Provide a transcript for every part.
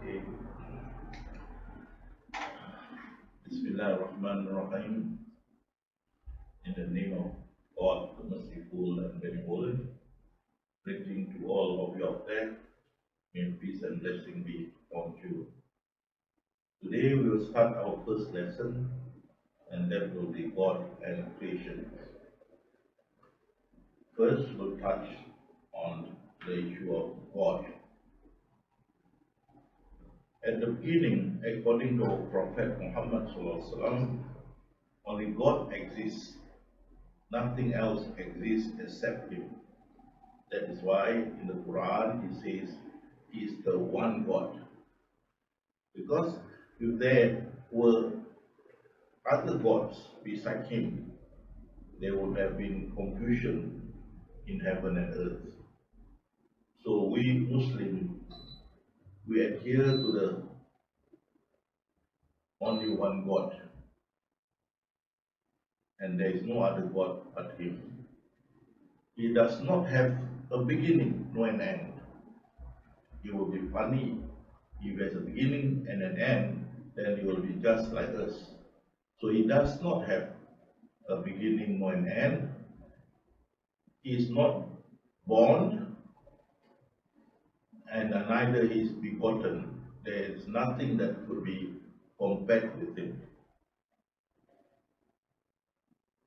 Okay. Bismillahirrahmanirrahim. In the name of God, the merciful and benevolent, greeting to all of you out there. May peace and blessing be upon you. Today we will start our first lesson, and that will be God and creation. First, we'll touch on the issue of God. At the beginning, according to Prophet Muhammad SAW, only God exists. Nothing else exists except Him. That is why in the Quran it says He is the one God. Because if there were other gods beside Him, there would have been confusion in heaven and earth. So we Muslims, we adhere to the only one God, and there is no other God but Him. He does not have a beginning nor an end. It will be funny if there's a beginning and an end, then He will be just like us. So He does not have a beginning nor an end. He is not born, and neither He is begotten. There is nothing that could be compared with Him.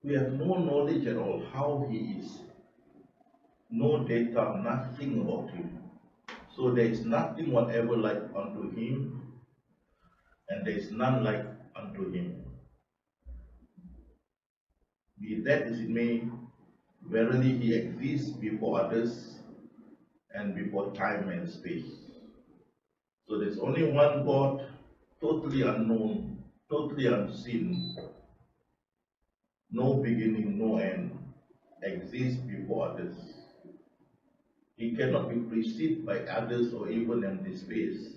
We have no knowledge at all how He is. No data, nothing about Him. So there is nothing whatever like unto Him, and there is none like unto Him. Be that as it may, verily He exists before others and before time and space. So there's only one God, totally unknown, totally unseen, no beginning, no end, exists before others. He cannot be preceded by others or even empty space.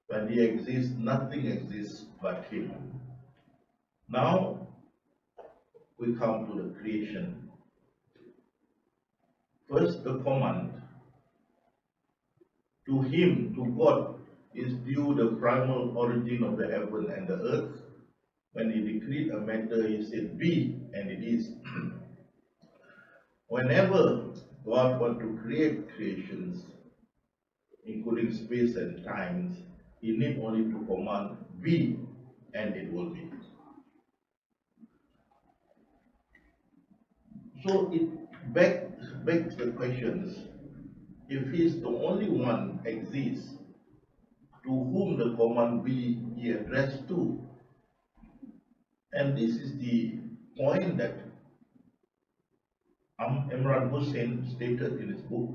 When He exists, nothing exists but Him. Now, we come to the creation. First, the command. To Him, to God, is due the primal origin of the heaven and the earth. When He decreed a matter, He said, be, and it is. Whenever God wants to create creations, including space and times, He needs only to command, be, and it will be. So it begs the questions, if He is the only one exists, to whom the command be He addressed to? And this is the point that Imran Hussein stated in his book,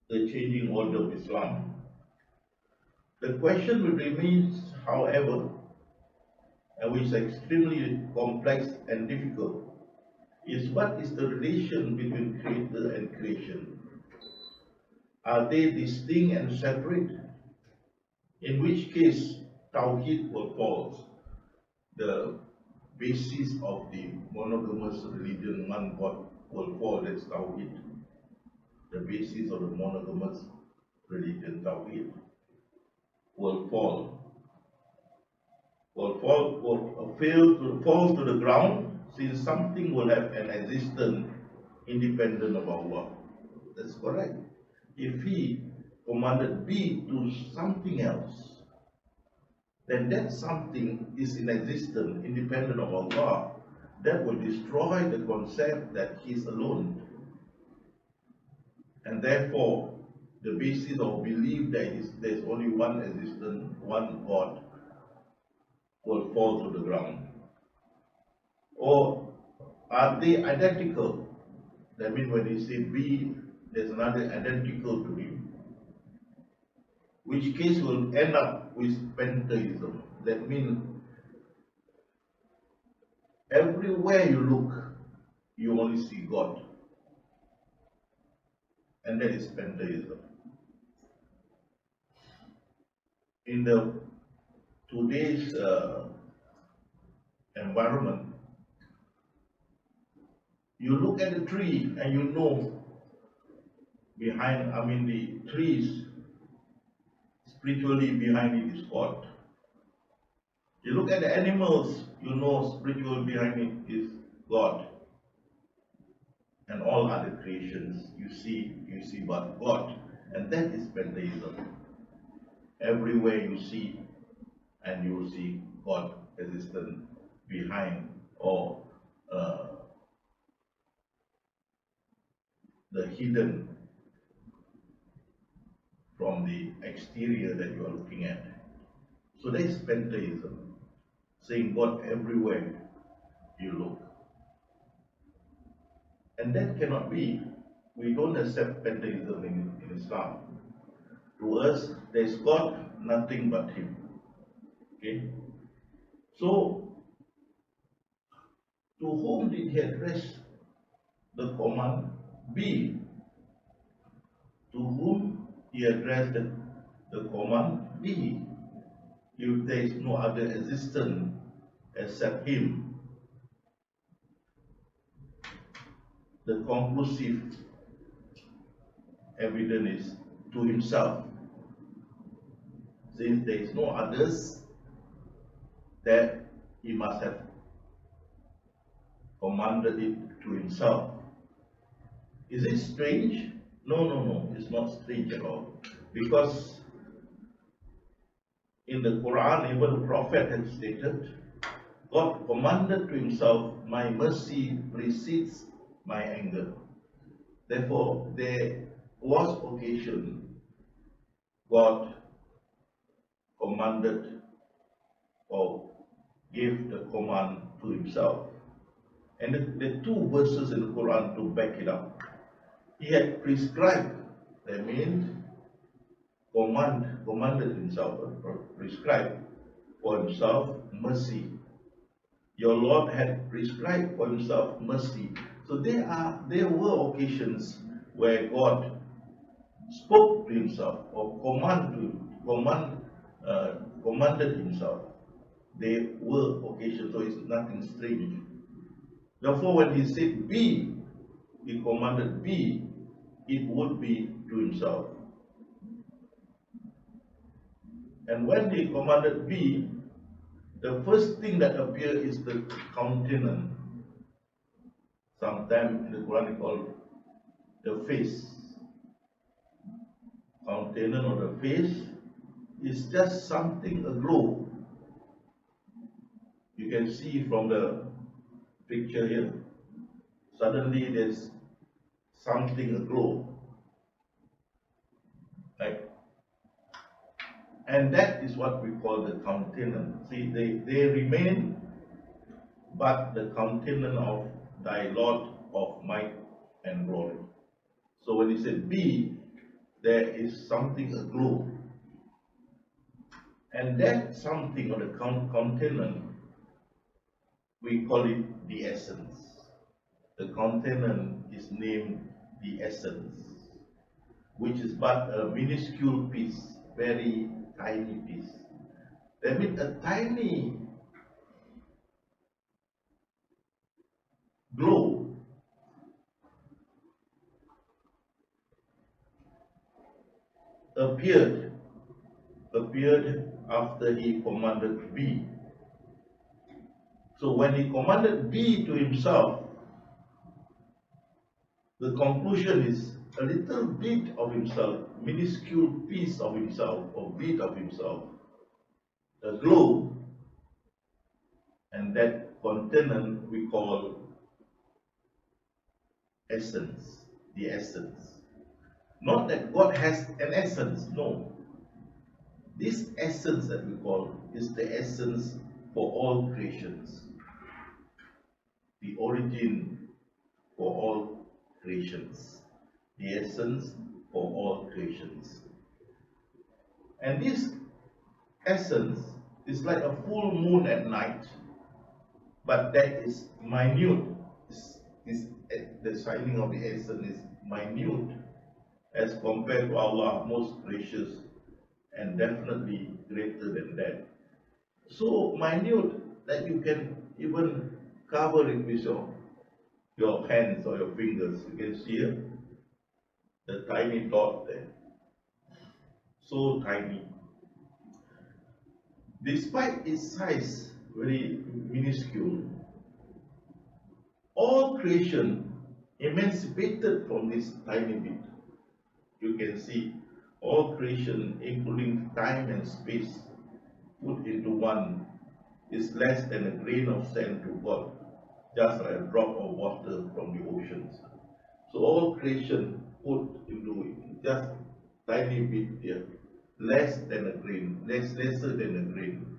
The Changing Order of Islam. The question remains, however, and which is extremely complex and difficult, is what is the relation between creator and creation? Are they distinct and separate? In which case, Tawhid will fall. The basis of the monogamous religion, one God, will fall. That's Tawhid. The basis of the monogamous religion, Tawhid, will fall. Will fall to the ground, since something will have an existence independent of Allah. That's correct. If He commanded be to something else, then that something is in existence independent of Allah. That will destroy the concept that He is alone. And therefore, the basis of belief that there is only one existence, one God, will fall to the ground. Or are they identical? That means when He say be, there's another identical to Him. Which case will end up with pantheism. That means everywhere you look, you only see God. And that is pantheism. In the today's environment, you look at the tree and you know behind, the trees, spiritually behind it is God. You look at the animals, you know spiritual behind it is God. And all other creations you see but God. And that is pantheism. Everywhere you see, and you will see God existent behind, or uh, the hidden from the exterior that you are looking at. So that is pantheism, saying God everywhere you look. And that cannot be. We don't accept pantheism in Islam. To us, there is God, nothing but Him. Okay? So, to whom did He address the command be? To whom He addressed the command be? If there is no other existence except Him, the conclusive evidence is to Himself. Since there is no others, that He must have commanded it to Himself. Is it strange? No, it's not strange at all. Because in the Quran, even the Prophet had stated, God commanded to Himself, my mercy precedes my anger. Therefore, there was occasion God commanded or gave the command to Himself. And the two verses in the Quran to back it up. He had prescribed, that means commanded Himself, or prescribed for Himself mercy. Your Lord had prescribed for Himself mercy. So there were occasions where God spoke to Himself or commanded Himself. There were occasions, so it's nothing strange. Therefore, when He said be, He commanded be, it would be to Himself. And when He commanded be, the first thing that appears is the countenance. Sometimes in the Quran called the face. Countenance or the face is just something aglow. You can see from the picture here. Suddenly there's something aglow. Right? And that is what we call the countenance. See, they remain but the countenance of thy Lord of might and glory. So when he said be, there is something aglow. And that something or the countenance, we call it the essence. The countenance is named the essence, which is but a minuscule piece, very tiny piece. That means a tiny glow appeared after He commanded be. So when He commanded be to Himself, the conclusion is a little bit of Himself, minuscule piece of Himself, or bit of Himself, a glow, and that countenance we call essence, the essence. Not that God has an essence, no. This essence that we call is the essence for all creations, the origin for all creations, the essence for all creations. And this essence is like a full moon at night, but that is minute. The shining of the essence is minute as compared to Allah, most gracious and definitely greater than that. So minute that you can even cover it with your hands or your fingers. You can see it. the tiny dot there, so tiny. Despite its size, very minuscule, all creation emancipated from this tiny bit. You can see all creation, including time and space, put into one, is less than a grain of sand to God, just like a drop of water from the oceans. So all creation put into it, just tiny bit here, less than a grain, lesser than a grain.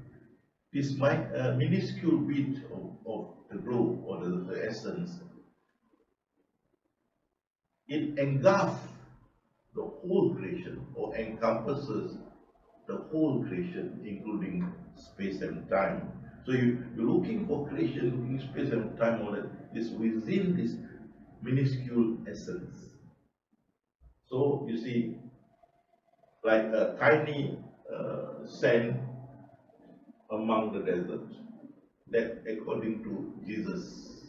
This minuscule bit of the glow or the essence, it engulfs the whole creation or encompasses the whole creation, including space and time. So you're looking for creation, looking space and time, all that is within this minuscule essence. So you see, like a tiny sand among the desert, that according to Jesus,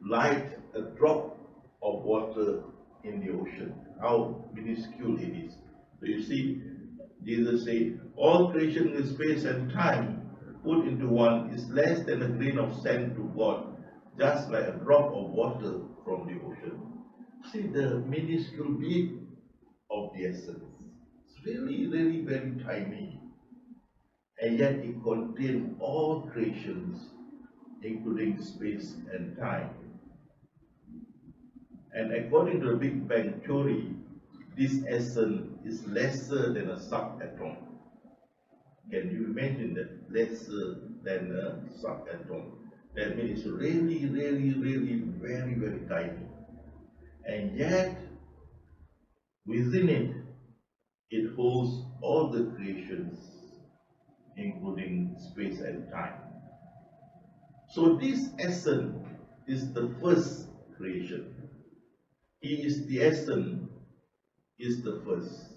like a drop of water in the ocean, how minuscule it is. So you see, Jesus said, all creation in space and time put into one is less than a grain of sand to God, just like a drop of water from the ocean. See the minuscule bit of the essence. It's really, really very tiny. And yet it contains all creations, including space and time. And according to the Big Bang theory, this essence is lesser than a subatom. Can you imagine that? Lesser than a subatom. That means it's really, really, really very, very tiny. And yet, within it, it holds all the creations, including space and time. So this essence is the first creation. He is the essence, is the first.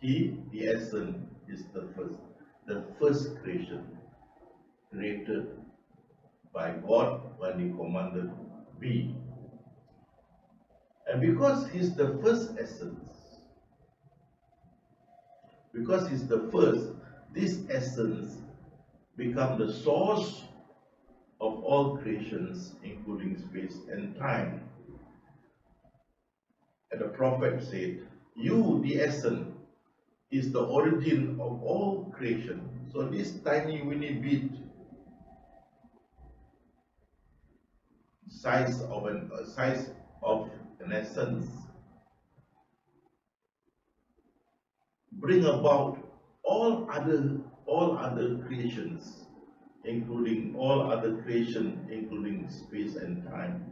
He, the essence, is the first creation, created by God when He commanded be. And because He's the first essence, because He's the first, this essence becomes the source of all creations, including space and time. And the prophet said, you, the essence, is the origin of all creation. So this tiny weeny bit, size of an essence, bring about all other creations, including all other creation, including space and time.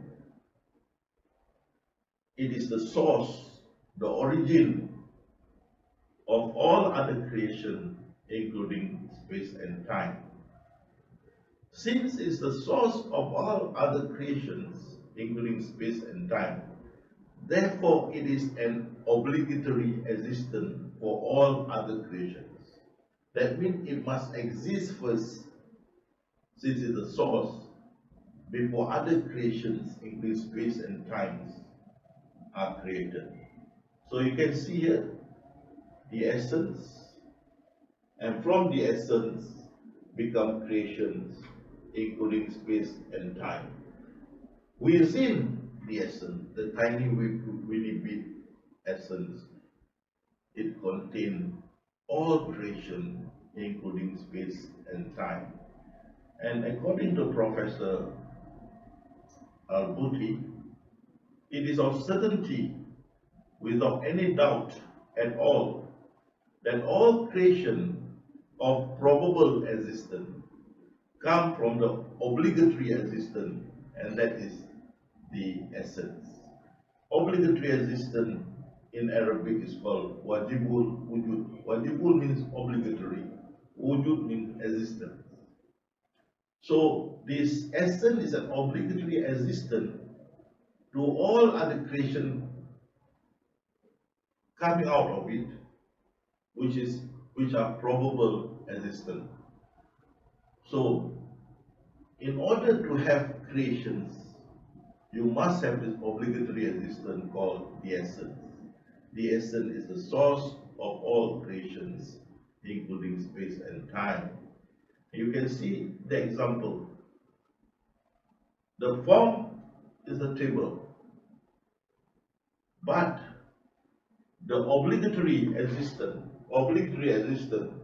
It is the source, the origin of all other creation, including space and time. Since it is the source of all other creations, including space and time, therefore it is an obligatory existence for all other creations. That means it must exist first, since it is the source, before other creations, including space and times, are created. So you can see here the essence, and from the essence become creations, including space and time. Within the essence, the tiny weeny bit essence, it contains all creation, including space and time. And according to Professor Al-Buti, it is of certainty, without any doubt at all, that all creation of probable existence come from the obligatory existence, and that is the essence. Obligatory existence in Arabic is called wajibul wujud. Wajibul means obligatory, wujud means existence. So this essence is an obligatory existence to all other creation coming out of it, which are probable existence. So in order to have creations, you must have this obligatory existence called the essence. the essence is the source of all creations, including space and time. You can see the example. The form is a table, but the obligatory existence,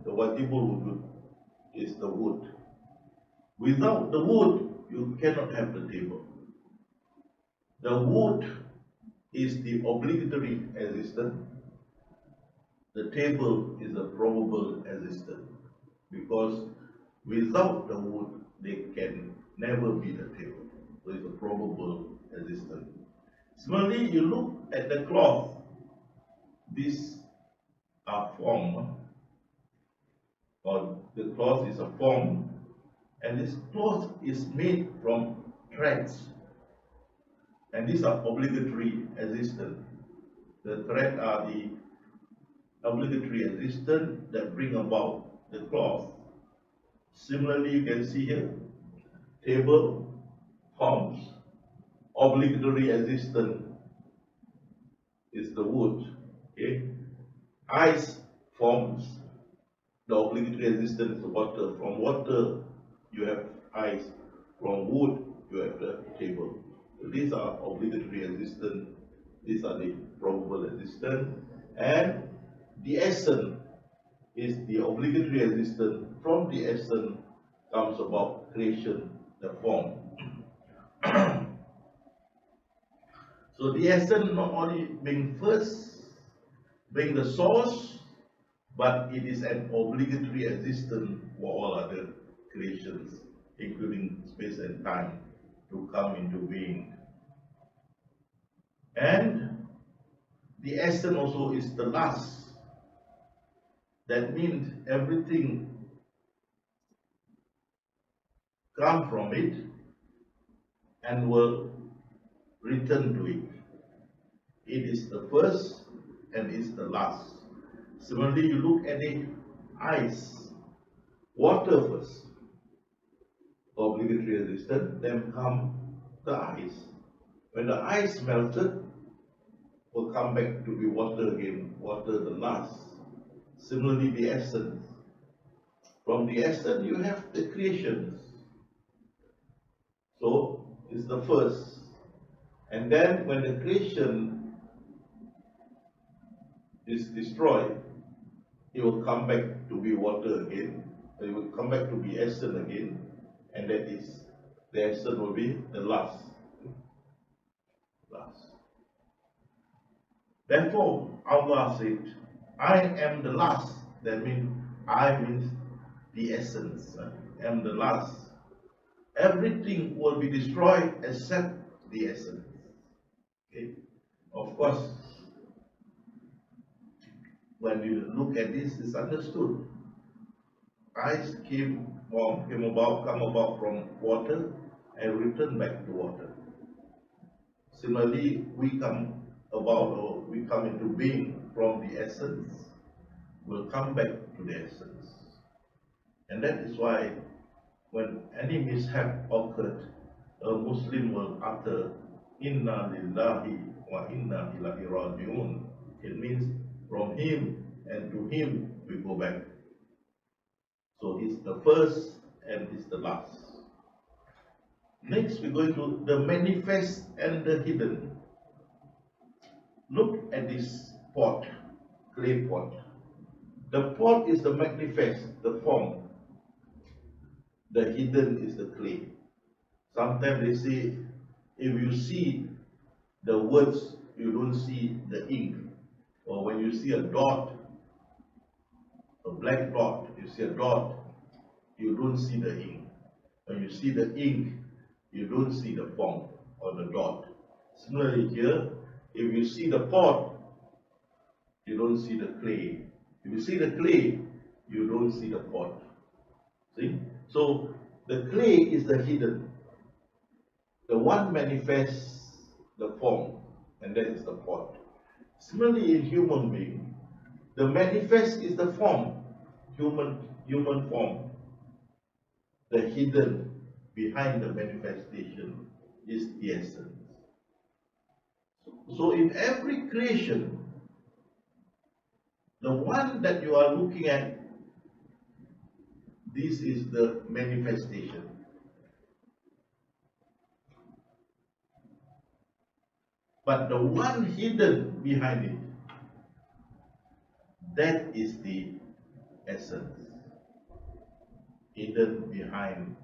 the watchful wujud, is the wood. Without the wood, you cannot have the table. The wood is the obligatory existence. The table is a probable existence, because without the wood, they can never be the table. So it's a probable existence. Similarly, you look at the cloth. These are form, or the cloth is a form, and this cloth is made from threads, and these are obligatory existence. The thread are the obligatory existence that bring about the cloth. Similarly, you can see here, table forms, obligatory existence is the wood. Okay, ice forms, the obligatory existence is the water. From water you have ice, from wood you have the table. So these are obligatory existence, these are the probable existence, and the essence is the obligatory existence. From the essence comes about creation, the form. So the essence not only being first, being the source, but it is an obligatory existence for all other creations, including space and time, to come into being. And the essence also is the last. That means everything comes from it and will return to it. It is the first and is the last. Similarly, you look at the ice, water first, obligatory existence, then come the ice. When the ice melted, will come back to be water again, water the last. Similarly, the essence. From the essence, you have the creations. So, it's the first. And then, when the creation is destroyed, it will come back to be water again. It will come back to be essence again. And that is, the essence will be the last. Therefore, Allah said, I am the last. That means, I means the essence. I am the last. Everything will be destroyed except the essence. Okay? Of course, when you look at this, it's understood. Ice come about from water and return back to water. Similarly, we come into being from the essence, will come back to the essence. And that is why when any mishap occurred, a Muslim will utter Inna lillahi wa inna ilaihi raji'un. It means from him and to him we go back. So he's the first and he's the last. Next we're going to the manifest and the hidden. Look at this pot, clay pot. The pot is the manifest, the form. The hidden is the clay. Sometimes they say, if you see the words, you don't see the ink. Or when you see a dot, a black dot, you see a dot, you don't see the ink. When you see the ink, you don't see the form or the dot. Similarly here, if you see the pot, you don't see the clay. If you see the clay, you don't see the pot. See? So the clay is the hidden. The one manifests the form, and that is the pot. Similarly in human being, the manifest is the form, human form. The hidden behind the manifestation is the essence. So in every creation, The one that you are looking at, this is the manifestation. But the one hidden behind it, that is the essence. Hidden behind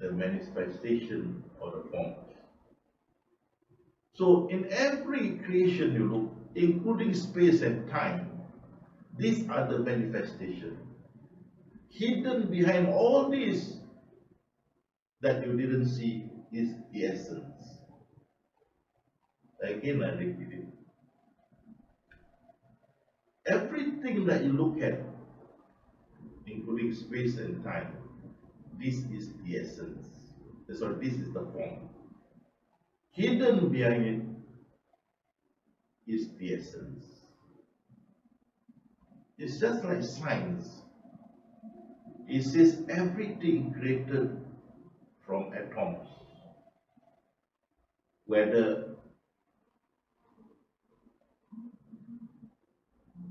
the manifestation or the form. So in every creation you look, including space and time, these are the manifestation. Hidden behind all this that you didn't see is the essence. Again, I repeat it. Everything that you look at, including space and time, this is the essence. Sorry, this is the form. Hidden behind it is the essence. It's just like science. It says everything created from atoms, whether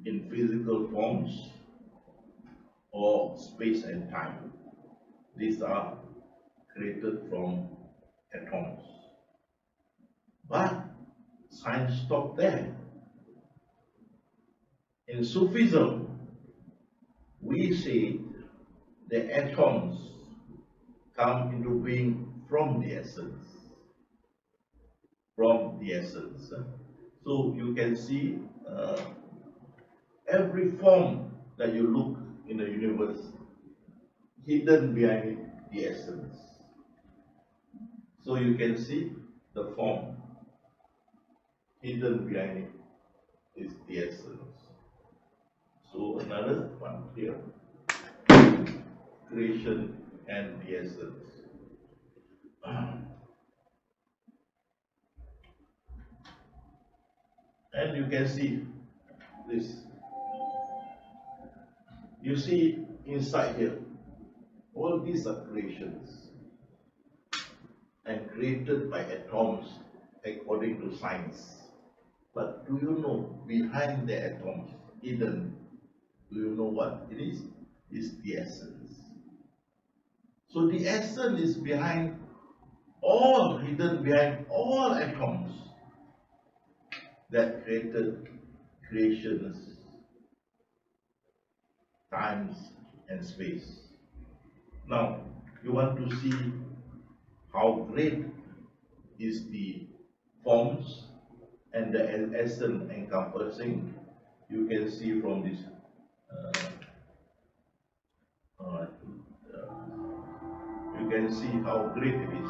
in physical forms or space and time. These are created from atoms. But science stopped there. In Sufism, we say the atoms come into being from the essence. From the essence. So you can see every form that you look in the universe, hidden behind it, the essence. So you can see the form, hidden behind it is the essence. So another one here, creation and the essence. And you can see this. You see inside here, all these are creations and created by atoms according to science. But do you know behind the atoms, hidden, do you know what it is? It's the essence. So the essence is behind all, hidden behind all atoms that created creations, times and space. Now, you want to see how great is the forms and the essence encompassing. You can see from this you can see how great it is.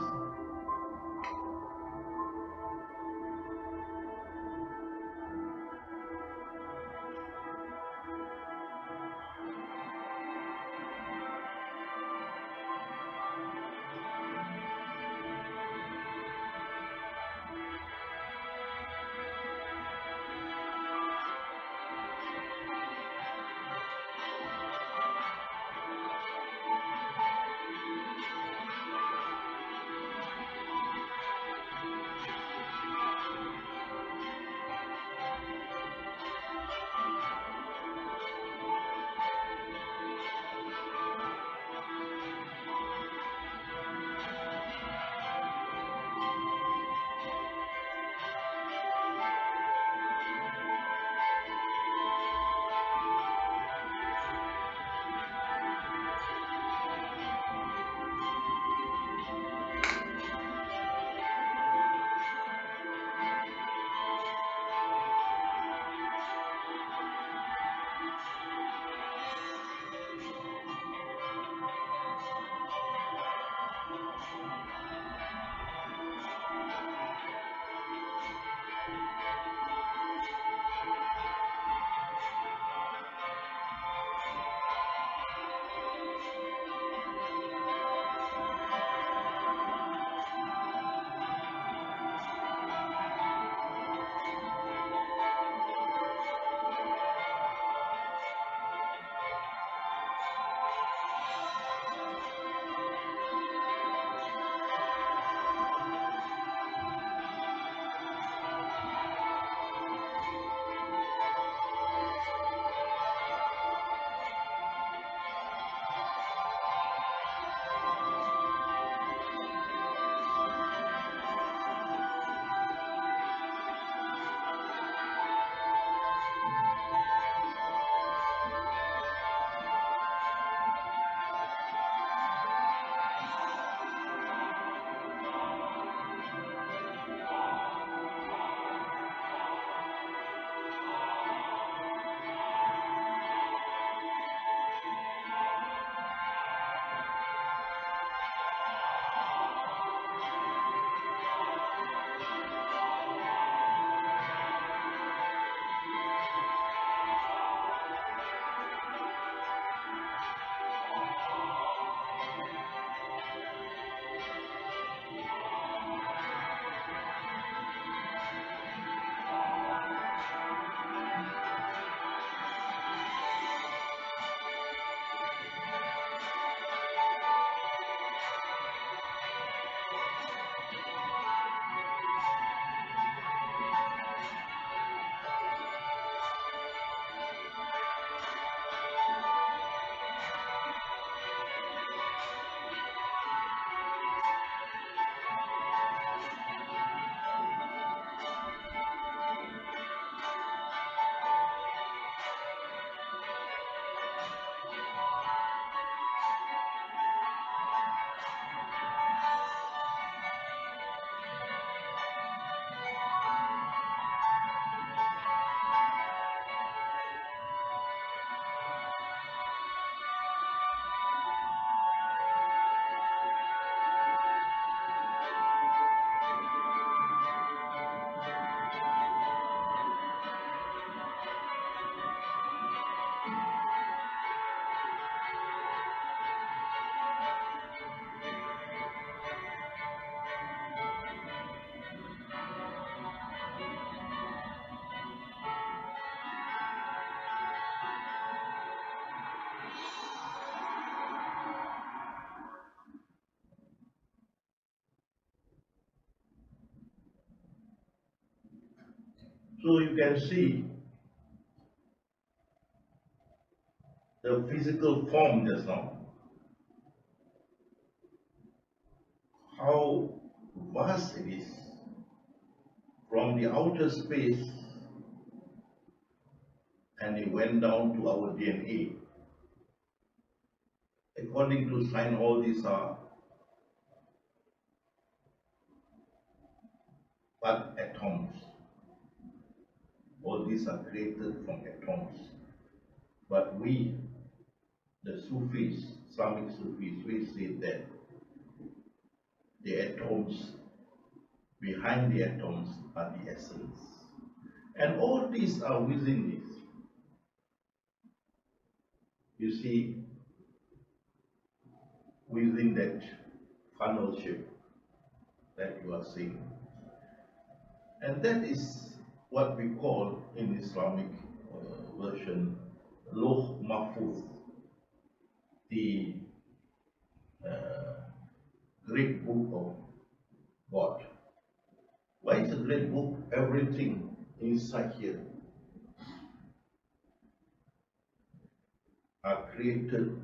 So you can see the physical form just now, how vast it is from the outer space, and it went down to our DNA. According to science, all these are but atoms. All these are created from atoms. But we, the Sufis, Islamic Sufis, we say that the atoms, behind the atoms are the essence. And all these are within this. You see, within that funnel shape that you are seeing. And that is what we call in Islamic version, Loh Mahfuz, the great book of God. Why is a great book? Everything inside here are created,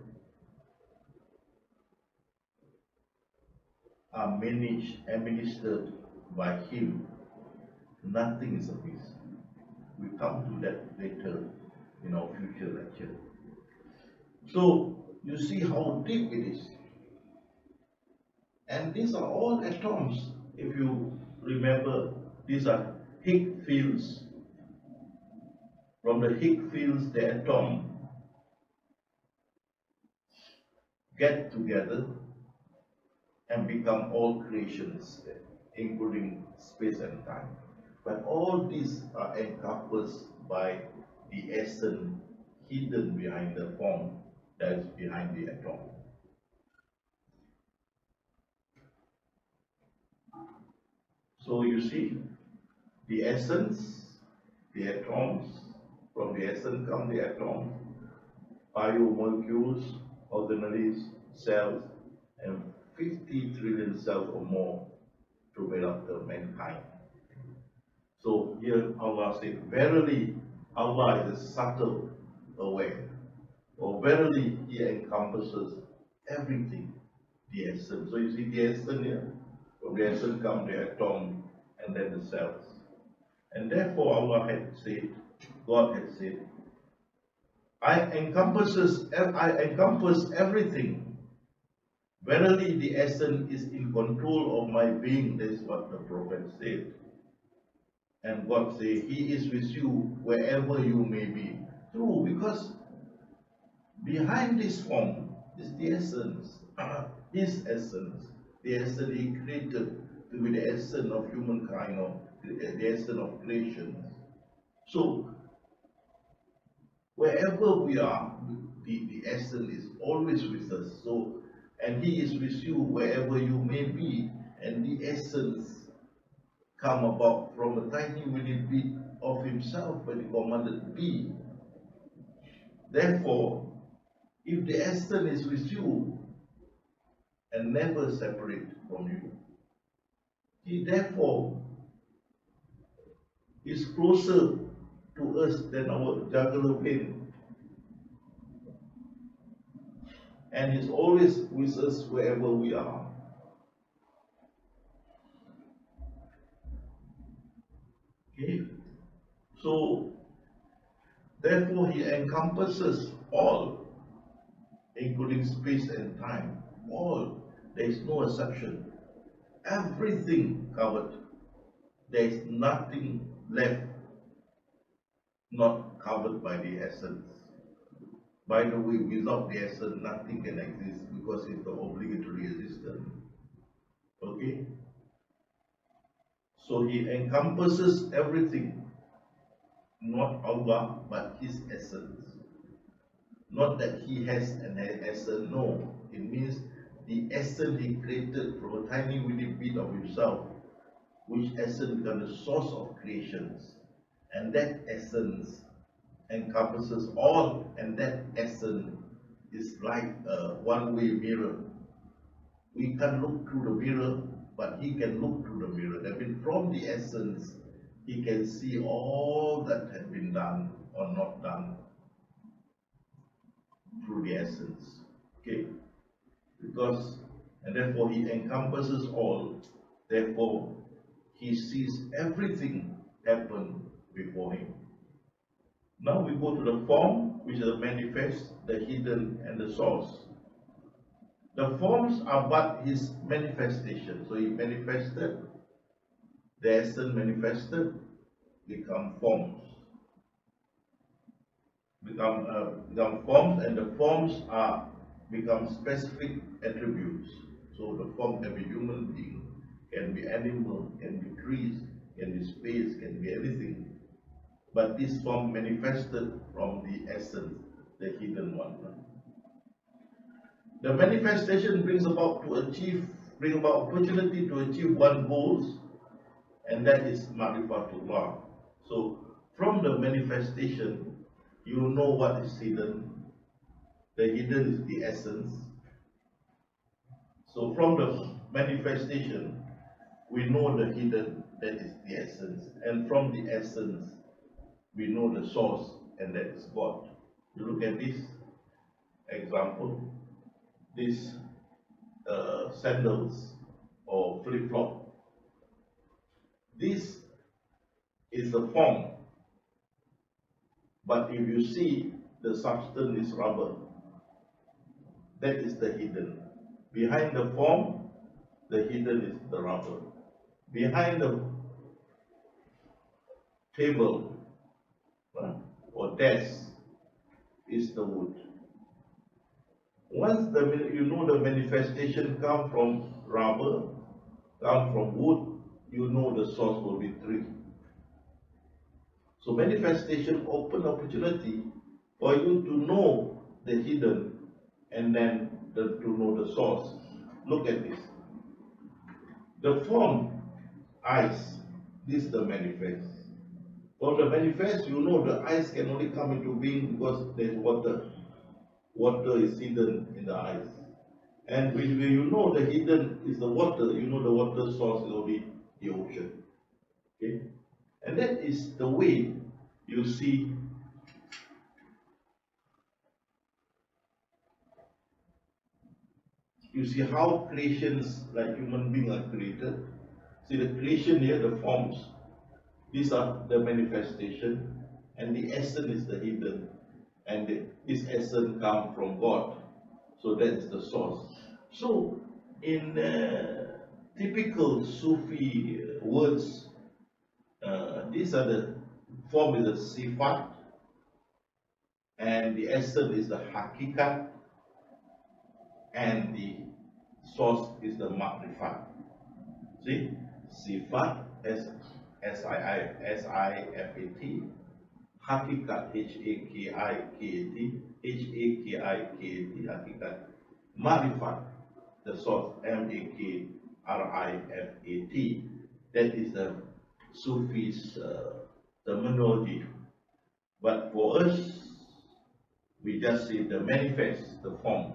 are managed, administered by Him. Nothing is amiss. We come to that later in our future lecture. So you see how deep it is. And these are all atoms. If you remember, these are Higgs fields. From the Higgs fields, the atom get together and become all creations, including space and time. But all these are encompassed by the essence hidden behind the form that is behind the atom. So you see, the essence, the atoms, from the essence come the atoms, biomolecules, organelles, cells, and 50 trillion cells or more to make up the mankind. So here Allah said, verily Allah is subtle aware, or verily He encompasses everything, the essence. So you see the essence here, from the essence come the atom and then the cells. And therefore Allah had said, God had said, I encompass everything. Verily the essence is in control of my being. That is what the Prophet said. And God said, He is with you wherever you may be. True, because behind this form is the essence, His essence, the essence He created to be the essence of humankind, or the essence of creation. So, wherever we are, the essence is always with us. So, and He is with you wherever you may be, and the essence come about from a tiny little bit of Himself when He commanded be. Therefore, if the essence is with you and never separate from you, He therefore is closer to us than our jugular vein, and is always with us wherever we are. Okay, so therefore He encompasses all, including space and time. All, there is no exception. Everything covered. There is nothing left not covered by the essence. By the way, without the essence, nothing can exist because it's the obligatory existence. Okay? So He encompasses everything, not Allah, but His essence. Not that He has an essence, no. It means the essence He created from a tiny little bit of Himself, which essence becomes the source of creations. And that essence encompasses all, and that essence is like a one-way mirror. We can't look through the mirror, but He can look through the mirror. That means from the essence he can see all that has been done or not done through the essence. Okay? Because, and therefore he encompasses all. Therefore, he sees everything happen before him. Now we go to the form, which is the manifest, the hidden, and the source. The forms are but his manifestation. So he manifested, the essence manifested, become forms. Become forms, and the forms are become specific attributes. So the form can be human being, can be animal, can be trees, can be space, can be anything. But this form manifested from the essence, the hidden one. The manifestation brings about opportunity to achieve one goals, and that is Ma'rifatullah. So from the manifestation, you know what is hidden. The hidden is the essence. So from the manifestation, we know the hidden, that is the essence. And from the essence, we know the source, and that is God. You look at this example, these sandals or flip-flop. This is the form, but if you see the substance is rubber, that is the hidden. Behind the form, the hidden is the rubber. Behind the table or desk is the wood. Once you know the manifestation come from rubber, come from wood, you know the source will be tree. So manifestation open opportunity for you to know the hidden and then to know the source. Look at this. The form, ice, this is the manifest. From the manifest, you know the ice can only come into being because there is water. Water is hidden in the ice. And when you know the hidden is the water, you know the water source will be the ocean. Okay? And that is the way you see how creations like human beings are created. See the creation here, the forms, these are the manifestation, and the essence is the hidden, and this essence comes from God. So that is the source. So in typical Sufi words, these are the form is the sifat, and the essence is the hakikat, and the source is the ma'rifat. See, sifat S-I-F-A-T, hakikat H-A-K-I-K-A-T, H-A-K-I-K-A-T, hakikat, ma'rifat, the source M-A-K-R-I-F-A-T. That is the Sufi's terminology. But for us, we just see the manifest, the form,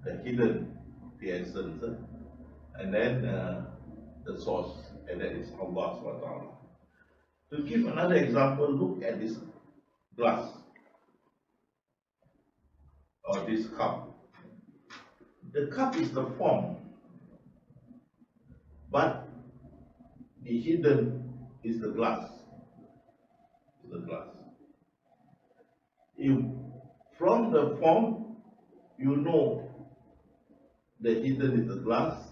the hidden, the essence, and then the source, and that is Allah subhanahu wa ta'ala. To give another example, look at this glass or this cup. The cup is the form, but the hidden is the glass. The glass. From the form, you know the hidden is the glass.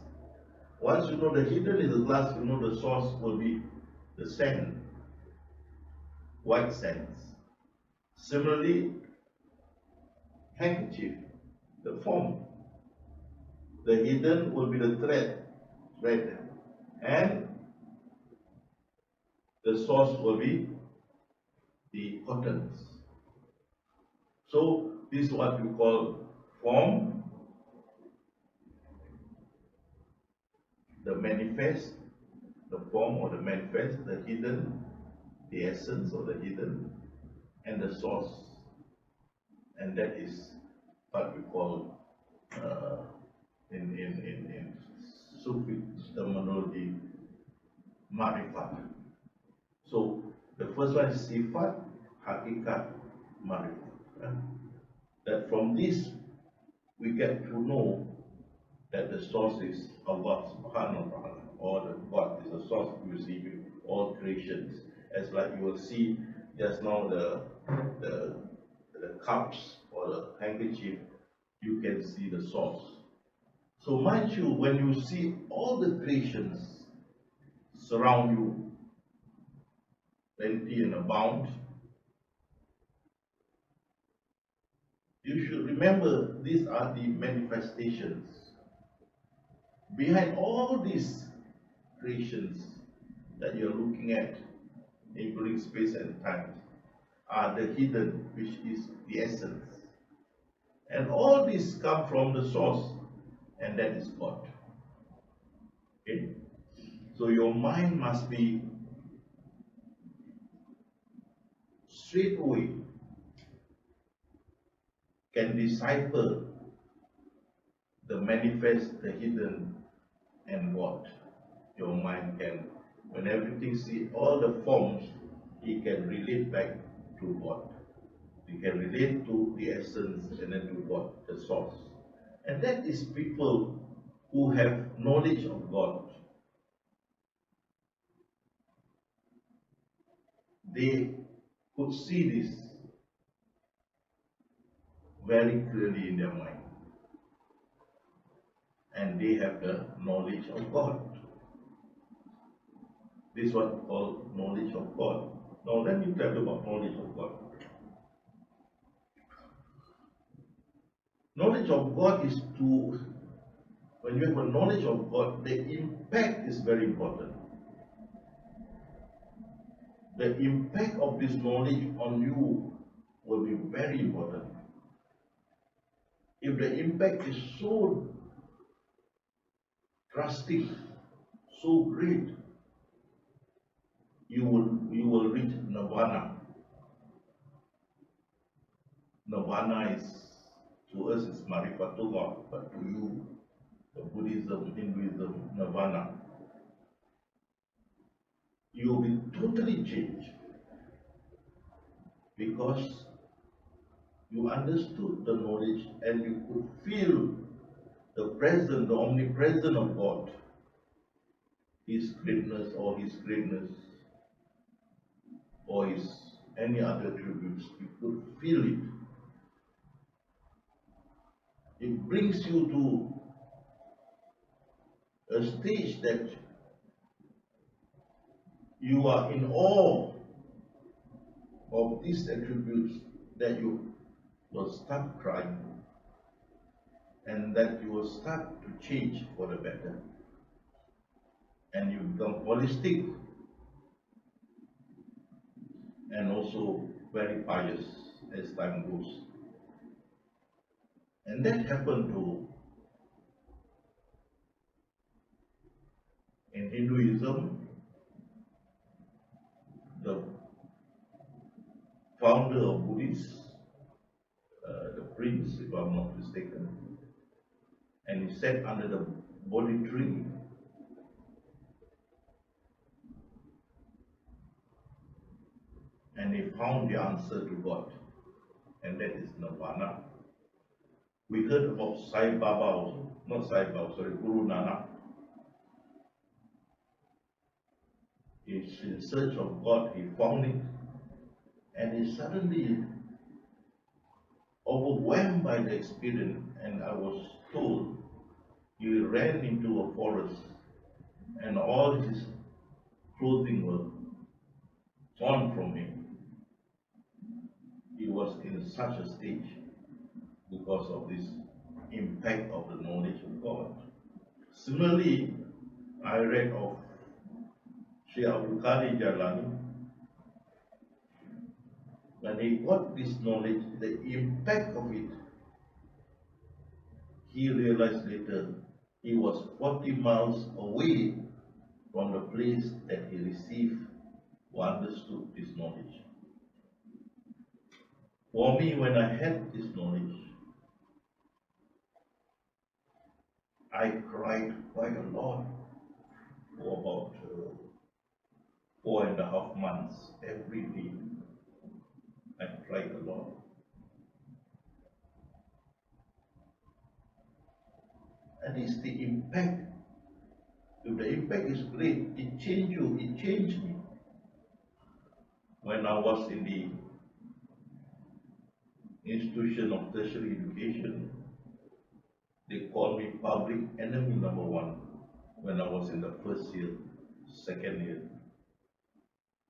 Once you know the hidden is the glass, you know the source will be the sand, white sands. Similarly, handkerchief, the form. The hidden will be the thread, and the source will be the cottons. So this is what we call form, the manifest, the form or the manifest, the hidden, the essence or the hidden, and the source. And that is what we call in Sufi terminology, Ma'rifat. So the first one is sifat, hakikat, marifat. That from this we get to know that the source is Allah subhanahu wa ta'ala, or the God is the source of receiving all creations. As like you will see just now the cups or the handkerchief, you can see the source. So mind you, when you see all the creations surround you, plenty and abound, you should remember these are the manifestations. Behind all these creations that you're looking at, including space and time, are the hidden, which is the essence. And all these come from the source, and that is God. Okay? So your mind must be straight away can decipher the manifest, the hidden, and what. Your mind can, when everything see all the forms, it can relate back to God. It can relate to the essence and then to God, the source. And that is people who have knowledge of God. They could see this very clearly in their mind. And they have the knowledge of God. This is what we call knowledge of God. Now let me tell you about knowledge of God. Knowledge of God is to, when you have a knowledge of God, the impact is very important. The impact of this knowledge on you will be very important. If the impact is so drastic, so great, you will reach nirvana. Nirvana is, to us, is marifatullah, but to you, the Buddhism, Hinduism, nirvana, you will be totally changed because you understood the knowledge and you could feel the presence, the omnipresence of God, His greatness or His greatness or His any other attributes. You could feel it. It brings you to a stage that you are in awe of these attributes, that you will start crying and that you will start to change for the better, and you become holistic and also very pious as time goes. And that happened to, in Hinduism, the founder of Buddhists, the prince, if I'm not mistaken, and he sat under the Bodhi tree and he found the answer to God, and that is Nirvana. We heard about Sai Baba also, not Sai Baba, sorry, Guru Nanak. He's in search of God, he found it, and he suddenly overwhelmed by the experience, and I was told he ran into a forest and all his clothing were torn from him. He was in such a stage because of this impact of the knowledge of God. Similarly, I read of Sheikh Abdul Qadir Jalani. When he got this knowledge, the impact of it, he realized later he was 40 miles away from the place that he received or understood this knowledge. For me, when I had this knowledge, I cried quite a lot for about 4.5 months every day. I tried a lot. And it's the impact. If the impact is great, it changed you, it changed me. When I was in the institution of tertiary education, they called me public enemy number one when I was in the first year, second year.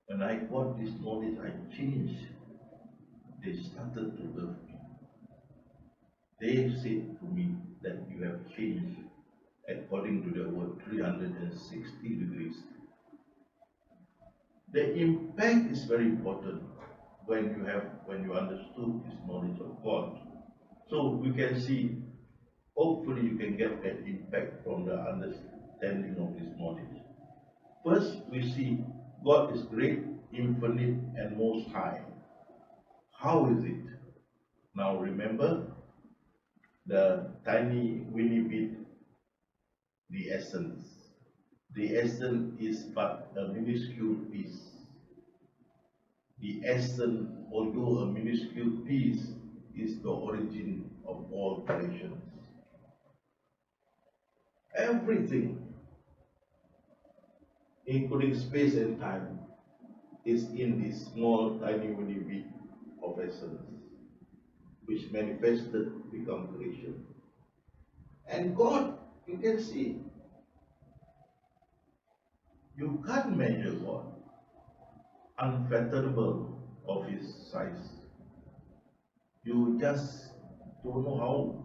When I got this knowledge, I changed. They started to love me. They said to me that you have changed according to the word 360 degrees. The impact is very important when you understood this knowledge of God. So we can see, hopefully you can get that impact from the understanding of this knowledge. First, we see God is great, infinite, and most high. How is it? Now remember the tiny weeny bit, the essence. The essence is but a minuscule piece. The essence, although a minuscule piece, is the origin of all creations. Everything, including space and time, is in this small, tiny, weeny bit of essence, which manifested become creation. And God, you can see, you can't measure God, unfathomable of His size. You just don't know how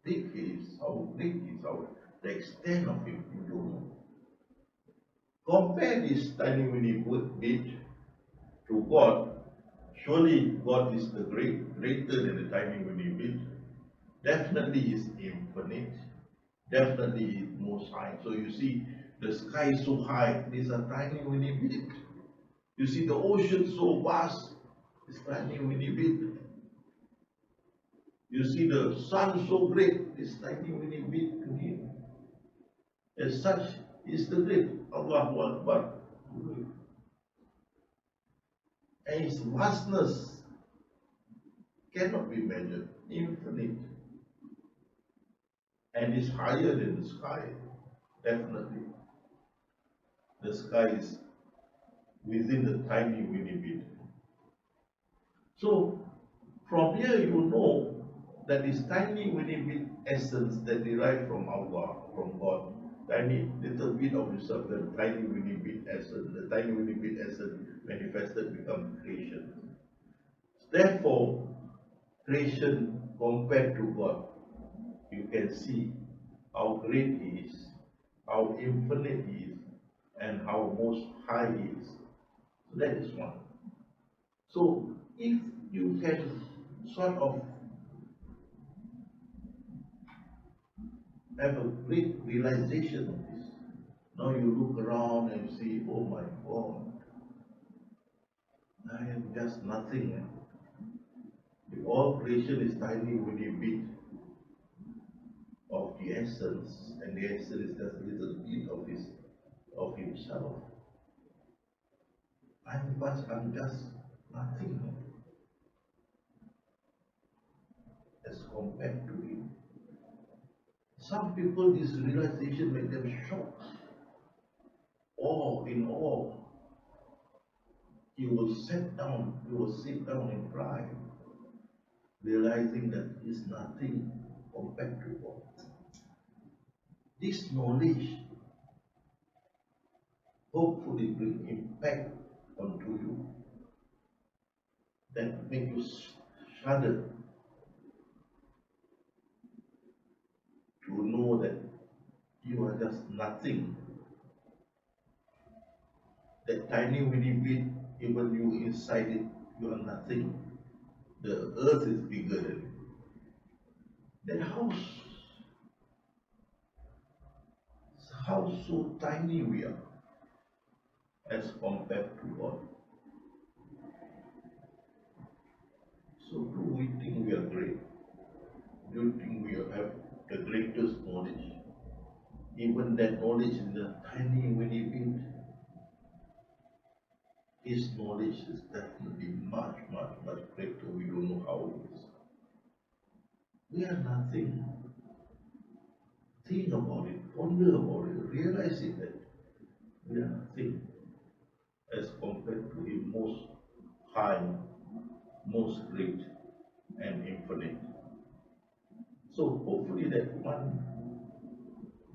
big He is, how big He is, how the extent of Him, you don't know. Compare this tiny weeny bit to God. Surely God is the greater than the tiny weeny bit. Definitely He is infinite. Definitely He is most high. So you see, the sky is so high, it is a tiny weeny bit. You see the ocean so vast, it's tiny weeny bit. You see the sun so great, it's tiny weeny bit to Him. As such, is the great Allahu Akbar. And His vastness cannot be measured, infinite. And is higher than the sky, definitely. The sky is within the tiny weeny bit. So, from here you know that this tiny weeny bit essence that derived from Allah, from God, tiny little bit of yourself, the tiny weeny bit essence, the tiny weeny bit essence manifested become creation. Therefore, creation compared to God, you can see how great He is, how infinite He is, and how most high He is. So that is one. So if you can sort of have a great realization of this, now you look around and see, oh my God, I am just nothing. The all creation is tiny weeny bit of the essence, and the essence is just a little bit of Himself. I'm just nothing as compared to Him. Some people, this realization makes them shocked, in awe. You will sit down and cry, realizing that he is nothing compared to God. This knowledge hopefully bring impact onto you that make you shudder to know that you are just nothing. That tiny weeny bit, even you inside it, you are nothing. The earth is bigger than you. Then how so tiny we are as compared to God. So do we think we are great? Do you think we have the greatest knowledge? Even that knowledge is a tiny weeny bit. his knowledge is definitely much, much, much greater. We don't know how it is. We are nothing. Think about it, ponder about it, realize it that we are nothing as compared to the most high, most great, and infinite. So hopefully that one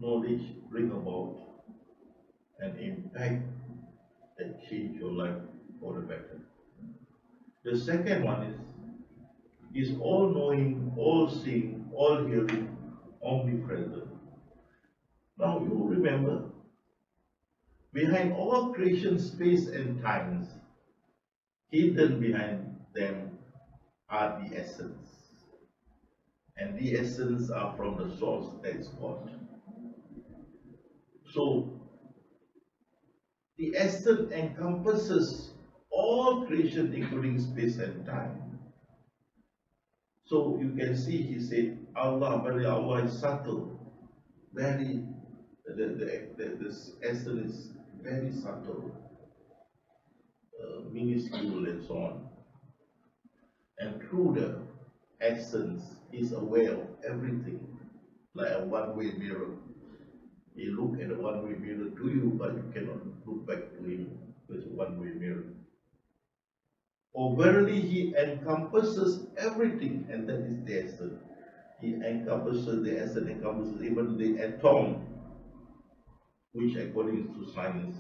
knowledge bring about an impact that change your life for the better. The second one is all knowing, all seeing, all hearing, omnipresent. Now you remember, behind all creation, space and times, hidden behind them are the essence. And the essence are from the source, that is God. So the essence encompasses all creation, including space and time. So you can see he said, Allah is subtle, very, this essence is very subtle, minuscule and so on. And through the essence, he's aware of everything, like a one-way mirror. You look at a one-way mirror to you, but you cannot look back to him. It's a one-way mirror. For verily he encompasses everything, and that is the essence. He encompasses, the essence encompasses even the atom, which according to science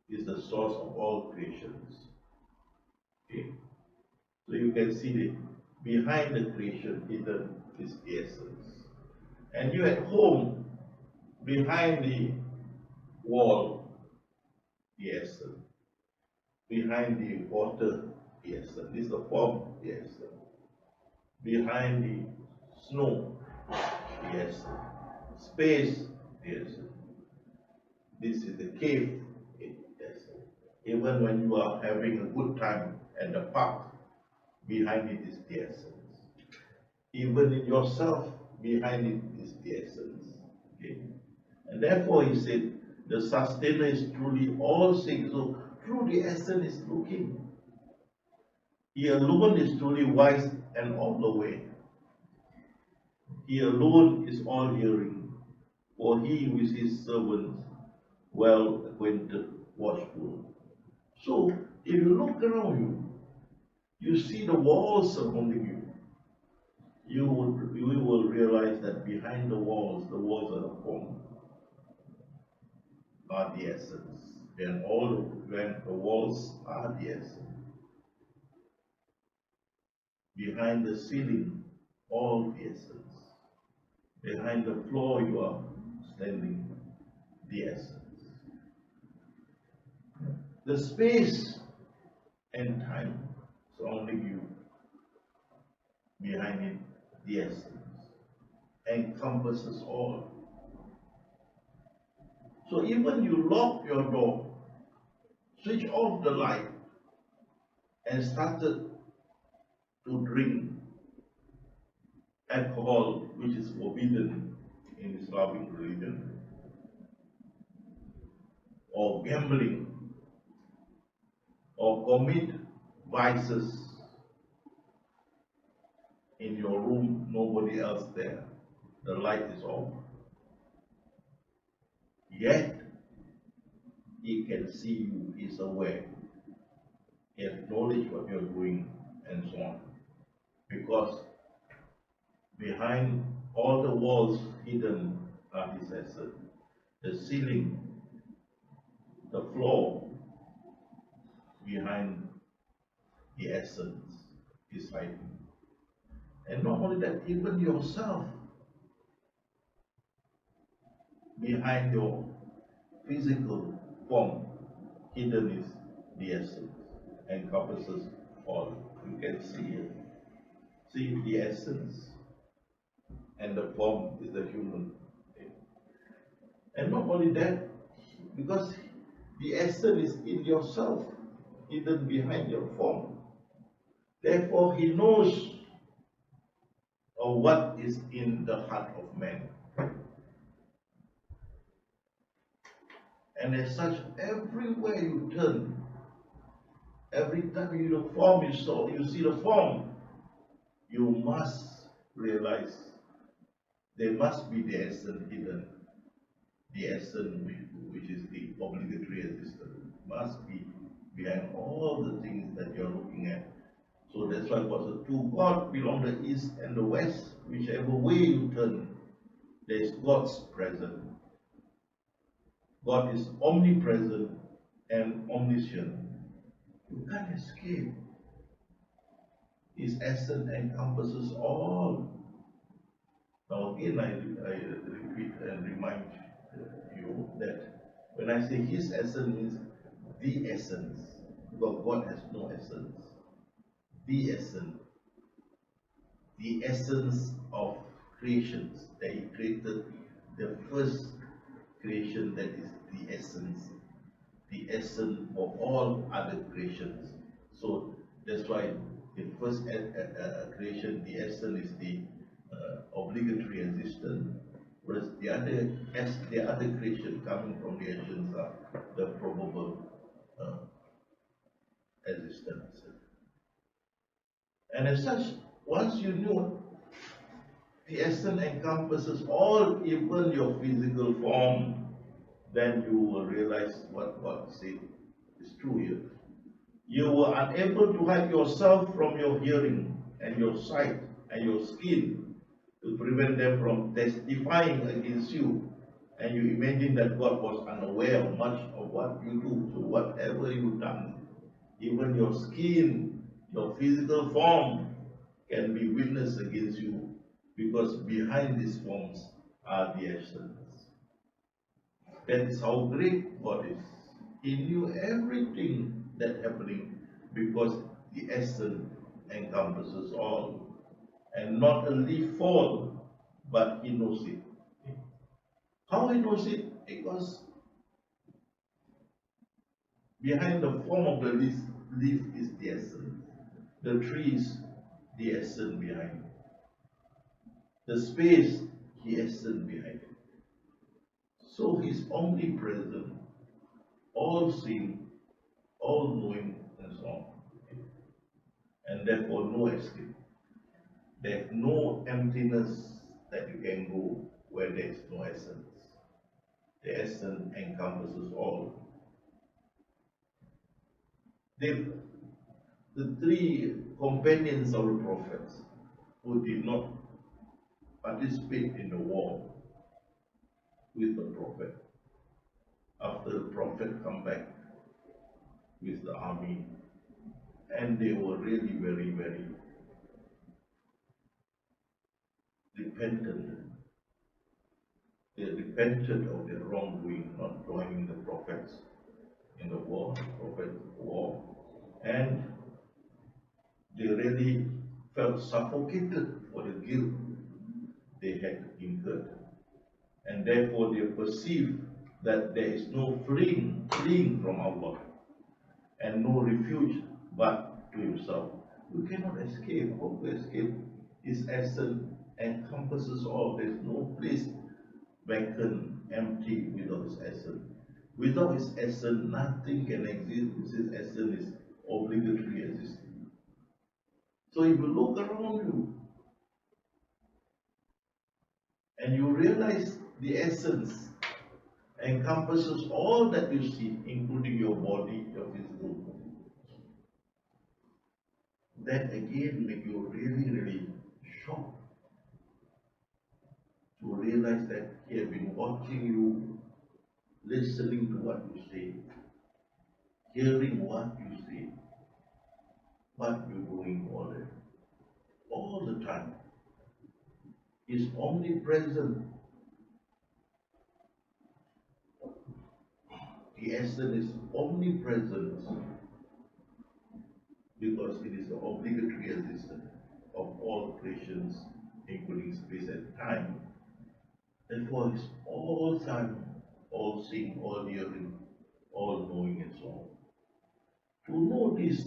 is the source of all creations. Okay? So you can see that behind the creation hidden is the essence. And you at home, behind the wall, the essence. Behind the water, the essence. This is the form, the essence. Behind the snow, the essence. Space, the essence. This is the cave, the essence. Even when you are having a good time at the park, behind it is the essence. Even in yourself, behind it is the essence. Okay? And therefore he said, the sustainer is truly all things. So through the essence is looking. He alone is truly wise and all the way. He alone is all hearing. For he with his servants well acquainted, watchful. So if you look around you, you see the walls surrounding you. You will realize that behind the walls are the form, are the essence. Then when the walls are the essence. Behind the ceiling, all the essence. Behind the floor you are standing, the essence. The space and time surrounding you, behind it, the essence, encompasses all. So even you lock your door, switch off the light, and started to drink alcohol, which is forbidden in Islamic religion, or gambling, or commit vices in your room, nobody else there, the light is off, yet he can see you, he is aware, he has knowledge what you are doing, and so on. Because behind all the walls hidden are his essence. The ceiling, the floor, behind the essence is hiding. And not only that, even yourself, behind your physical form, hidden is the essence, encompasses all. You can see it. See the essence, and the form is the human thing. And not only that, because the essence is in yourself, hidden behind your form. Therefore, he knows what is in the heart of man. And as such, everywhere you turn, Every time you form, you see the form, you must realize there must be the essence hidden. The essence which is the obligatory existence must be behind all the things that you are looking at. So that's why God said, to God belong the east and the west, whichever way you turn, there is God's presence. God is omnipresent and omniscient. You can't escape. His essence encompasses all. Now again, I repeat and remind you that when I say His essence means the essence, because God has no essence. The essence of creations that He created, the first creation that is the essence of all other creations. So that's why the first creation, the essence is the obligatory existence, whereas the other creation coming from the essence are the probable existence. And as such, once you know the essence encompasses all, even your physical form, then you will realize what God said is true here. You were unable to hide yourself from your hearing and your sight and your skin to prevent them from testifying against you. And you imagine that God was unaware of much of what you do. So whatever you've done, even your skin, your physical form can be witness against you, because behind these forms are the essence. That is how great God is. He knew everything that happening, because the essence encompasses all. And not a leaf fall, but He knows it. How He knows it? Because behind the form of the leaf is the essence. The trees, the essence behind it. The space, the essence behind it. So He's omnipresent, all seeing, all knowing, and so on. And therefore no escape. There's no emptiness that you can go where there is no essence. The essence encompasses all. The three companions of the prophets who did not participate in the war with the prophet, after the prophet come back with the army, and they were really very, very repentant. They repented of their wrongdoing, not joining the prophets in the war, and they really felt suffocated for the guilt they had incurred, and therefore they perceived that there is no fleeing from Allah, and no refuge but to Himself. You cannot escape. How to escape? His essence encompasses all. There is no place vacant, empty without His essence. Without His essence, nothing can exist. His essence is obligatory existence. So if you look around you and you realize the essence encompasses all that you see, including your body, your physical body, that again make you really, really shocked to realize that He has been watching you, listening to what you say, hearing what you say, what you're doing all the time. Is omnipresent. The essence is omnipresent because it is the obligatory existence of all creations, including space and time. Therefore, it's all time, all seeing, all hearing, all knowing, and so on. To know this,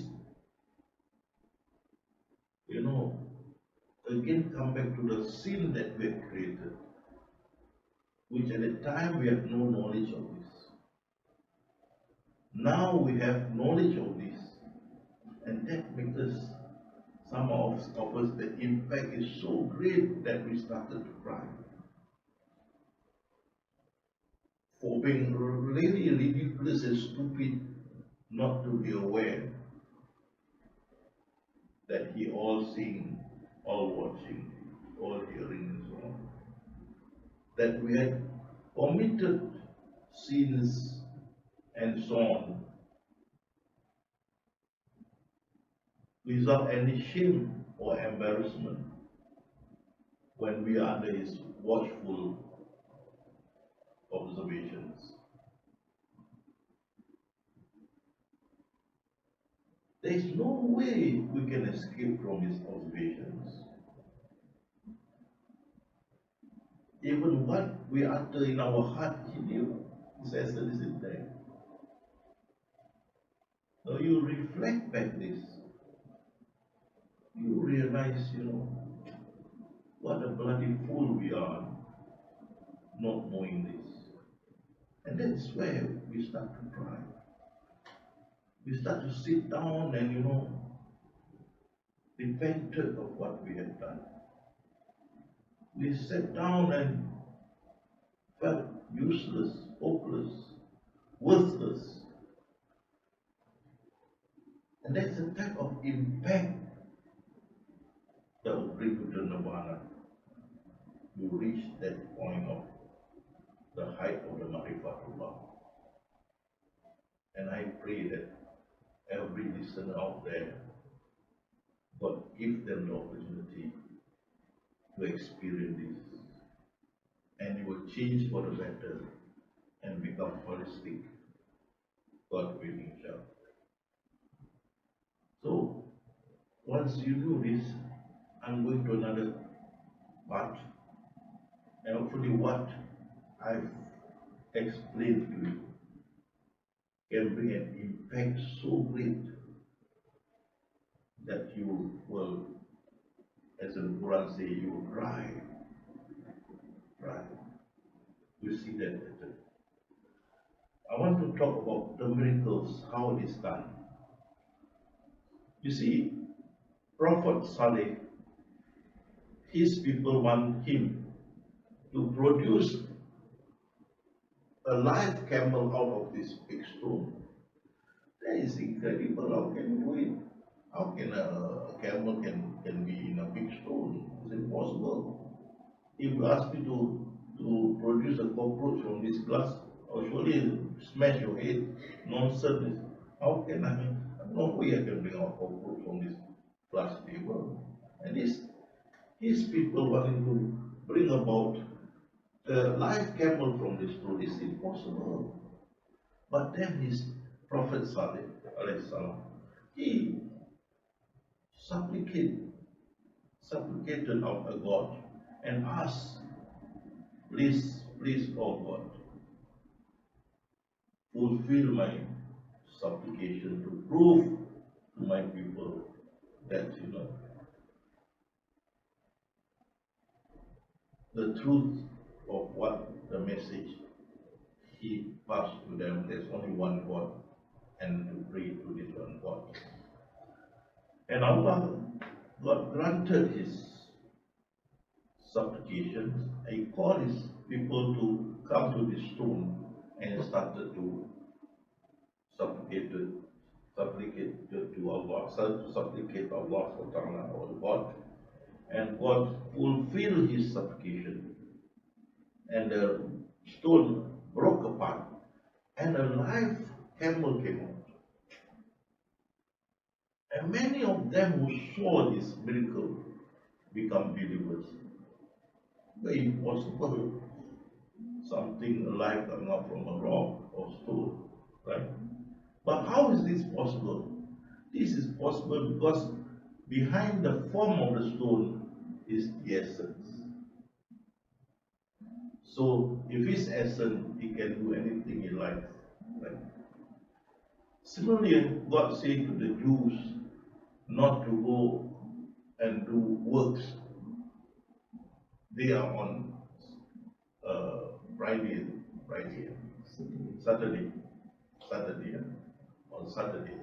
again come back to the sin that we have created, which at the time we have no knowledge of this. Now we have knowledge of this. And that makes us, some of us, the impact is so great that we started to cry. For being really ridiculous and stupid not to be aware that He all seeing, all watching, all hearing, and so on. That we had committed sins and so on without any shame or embarrassment when we are under His watchful observations. There is no way we can escape from His observations. Even what we utter in our heart, He knew. His essence is in there. So you reflect back this, you realize, what a bloody fool we are not knowing this. And that's where we start to cry. We start to sit down and, repented of what we have done. We sat down and felt useless, hopeless, worthless. And that's the type of impact that will bring you to nirvana. You reach that point of the height of the Marifatullah. And I pray that every listener out there, God give them the opportunity to experience this. And you will change for the better and become holistic, God-willing child. So, once you do this, I'm going to another part. And hopefully what I've explained to you can bring an impact so great that you will, as the Quran says, you will cry. You see that better. I want to talk about the miracles, how it is done. You see, Prophet Saleh, his people want him to produce a live camel out of this big stone. That is incredible. How can you do it? How can a camel can be in a big stone? It's impossible. If you ask me to produce a cockroach from this glass, I'll surely smash your head. Nonsense. How can I? No way I can bring out cockroach from this glass table. And these people wanting to bring about a live camel from this stone is impossible. But then his Prophet Saleh, he supplicated of a God and asked, please, oh God, fulfill my supplication to prove to my people that, the truth of what the message He passed to them, there's only one God, and to pray to this one God. And Allah, God granted his supplications. He called his people to come to this stone and started to supplicate to Allah, started to supplicate Allah or God. And God fulfilled his supplication. And the stone broke apart, and a live camel came out. And many of them who saw this miracle become believers. Very impossible. Something alive coming out from a rock or stone, right? But how is this possible? This is possible because behind the form of the stone is the essence. So if his essence, he can do anything he likes. Right? Similarly, God said to the Jews not to go and do works. They are on Saturday, on Saturday.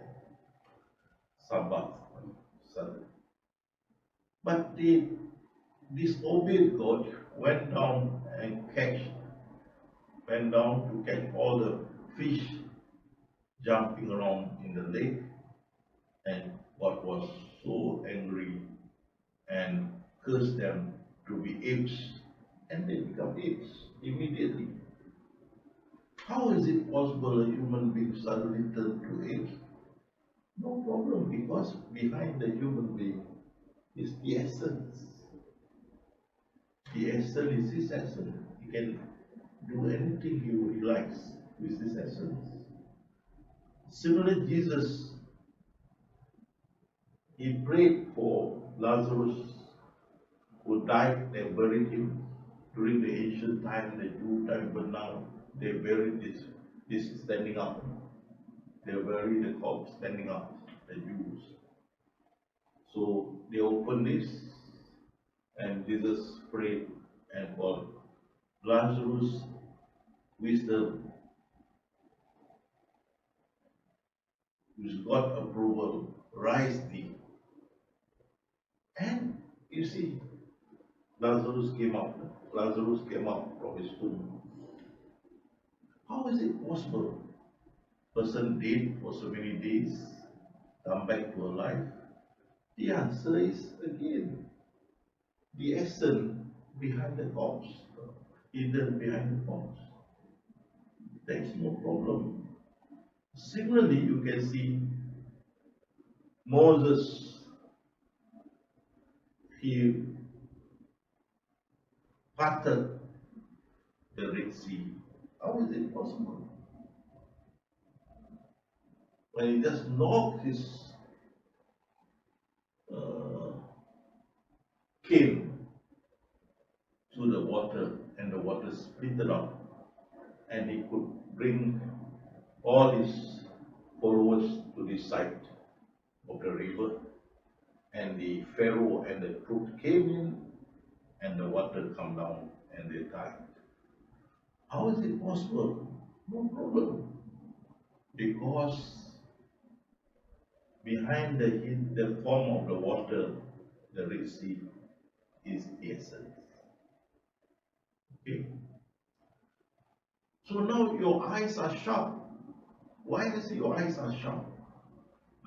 Sabbath, Sunday. But they disobeyed God, went down to catch all the fish jumping around in the lake, and God was so angry and cursed them to be apes, and they become apes immediately. How is it possible a human being suddenly turn to apes? No problem, because behind the human being is the essence. The essence is his essence. He can do anything he likes with his essence. Similarly, Jesus, he prayed for Lazarus who died. They buried him during the ancient time, the Jew time, but now they buried this standing up. They buried the corpse standing up, the Jews. So they opened this, and Jesus prayed and called Lazarus, wisdom, with God approval, rise thee. And you see, Lazarus came out. Lazarus came out from his tomb. How is it possible? Person dead for so many days, come back to life? The answer is again the essence behind the corpse, hidden behind the corpse. There is no problem. Similarly, you can see Moses, he parted the Red Sea. How is it possible? When he just knocked his cane to the water, and the water split up, and he could bring all his followers to this side of the river, and the Pharaoh and the troops came in, and the water come down, and they died. How is it possible? No problem. Because behind the form of the water, the Red Sea, is the essence. Okay? So now your eyes are sharp. Why is your eyes are sharp?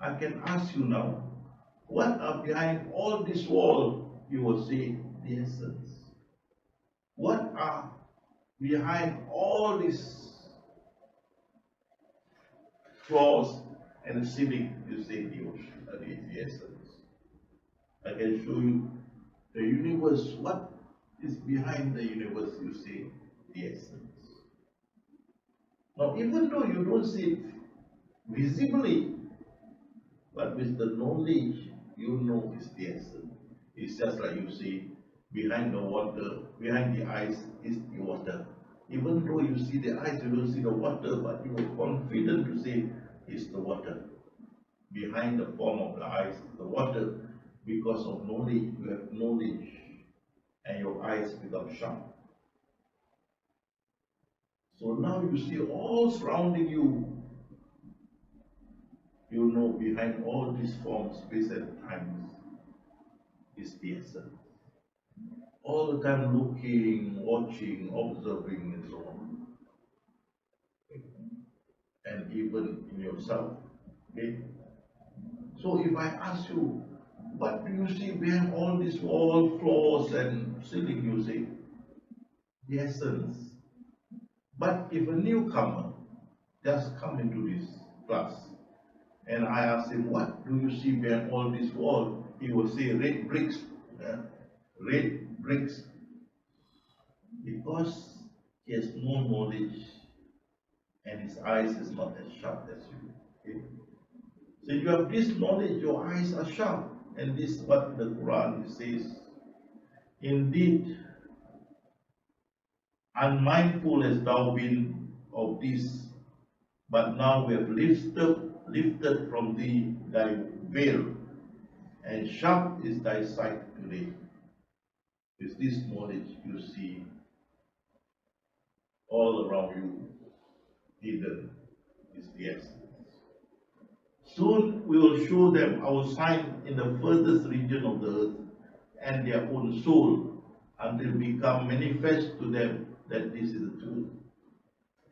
I can ask you now, what are behind all this wall? You will say the essence. What are behind all these floors and the ceiling? You say the ocean, that is the essence. I can show you the universe. What is behind the universe? You say the essence. Now, even though you don't see it visibly, but with the knowledge, you know it's the essence. It's just like you see, behind the water, behind the ice is the water. Even though you see the ice, you don't see the water, but you are confident to say it's the water. Behind the form of the ice is the water, because of knowledge. You have knowledge, and your eyes become sharp. So now you see all surrounding you. You know behind all these forms, space and times is the essence. All the time looking, watching, observing, and so on. And even in yourself. Okay? So if I ask you, what do you see behind all these walls, floors, and ceiling? You say, the essence. But if a newcomer just come into this class, and I ask him, what do you see behind all these walls? He will say, red bricks. Red bricks. Because he has no knowledge, and his eyes is not as sharp as you. Okay? So you have this knowledge, your eyes are sharp. And this is what the Quran says. Indeed, unmindful hast thou been of this, but now we have lifted from thee thy veil, and sharp is thy sight today. With this knowledge you see all around you, hidden is the essence. Soon we will show them our sign in the furthest region of the earth and their own soul, until it become manifest to them that this is the truth.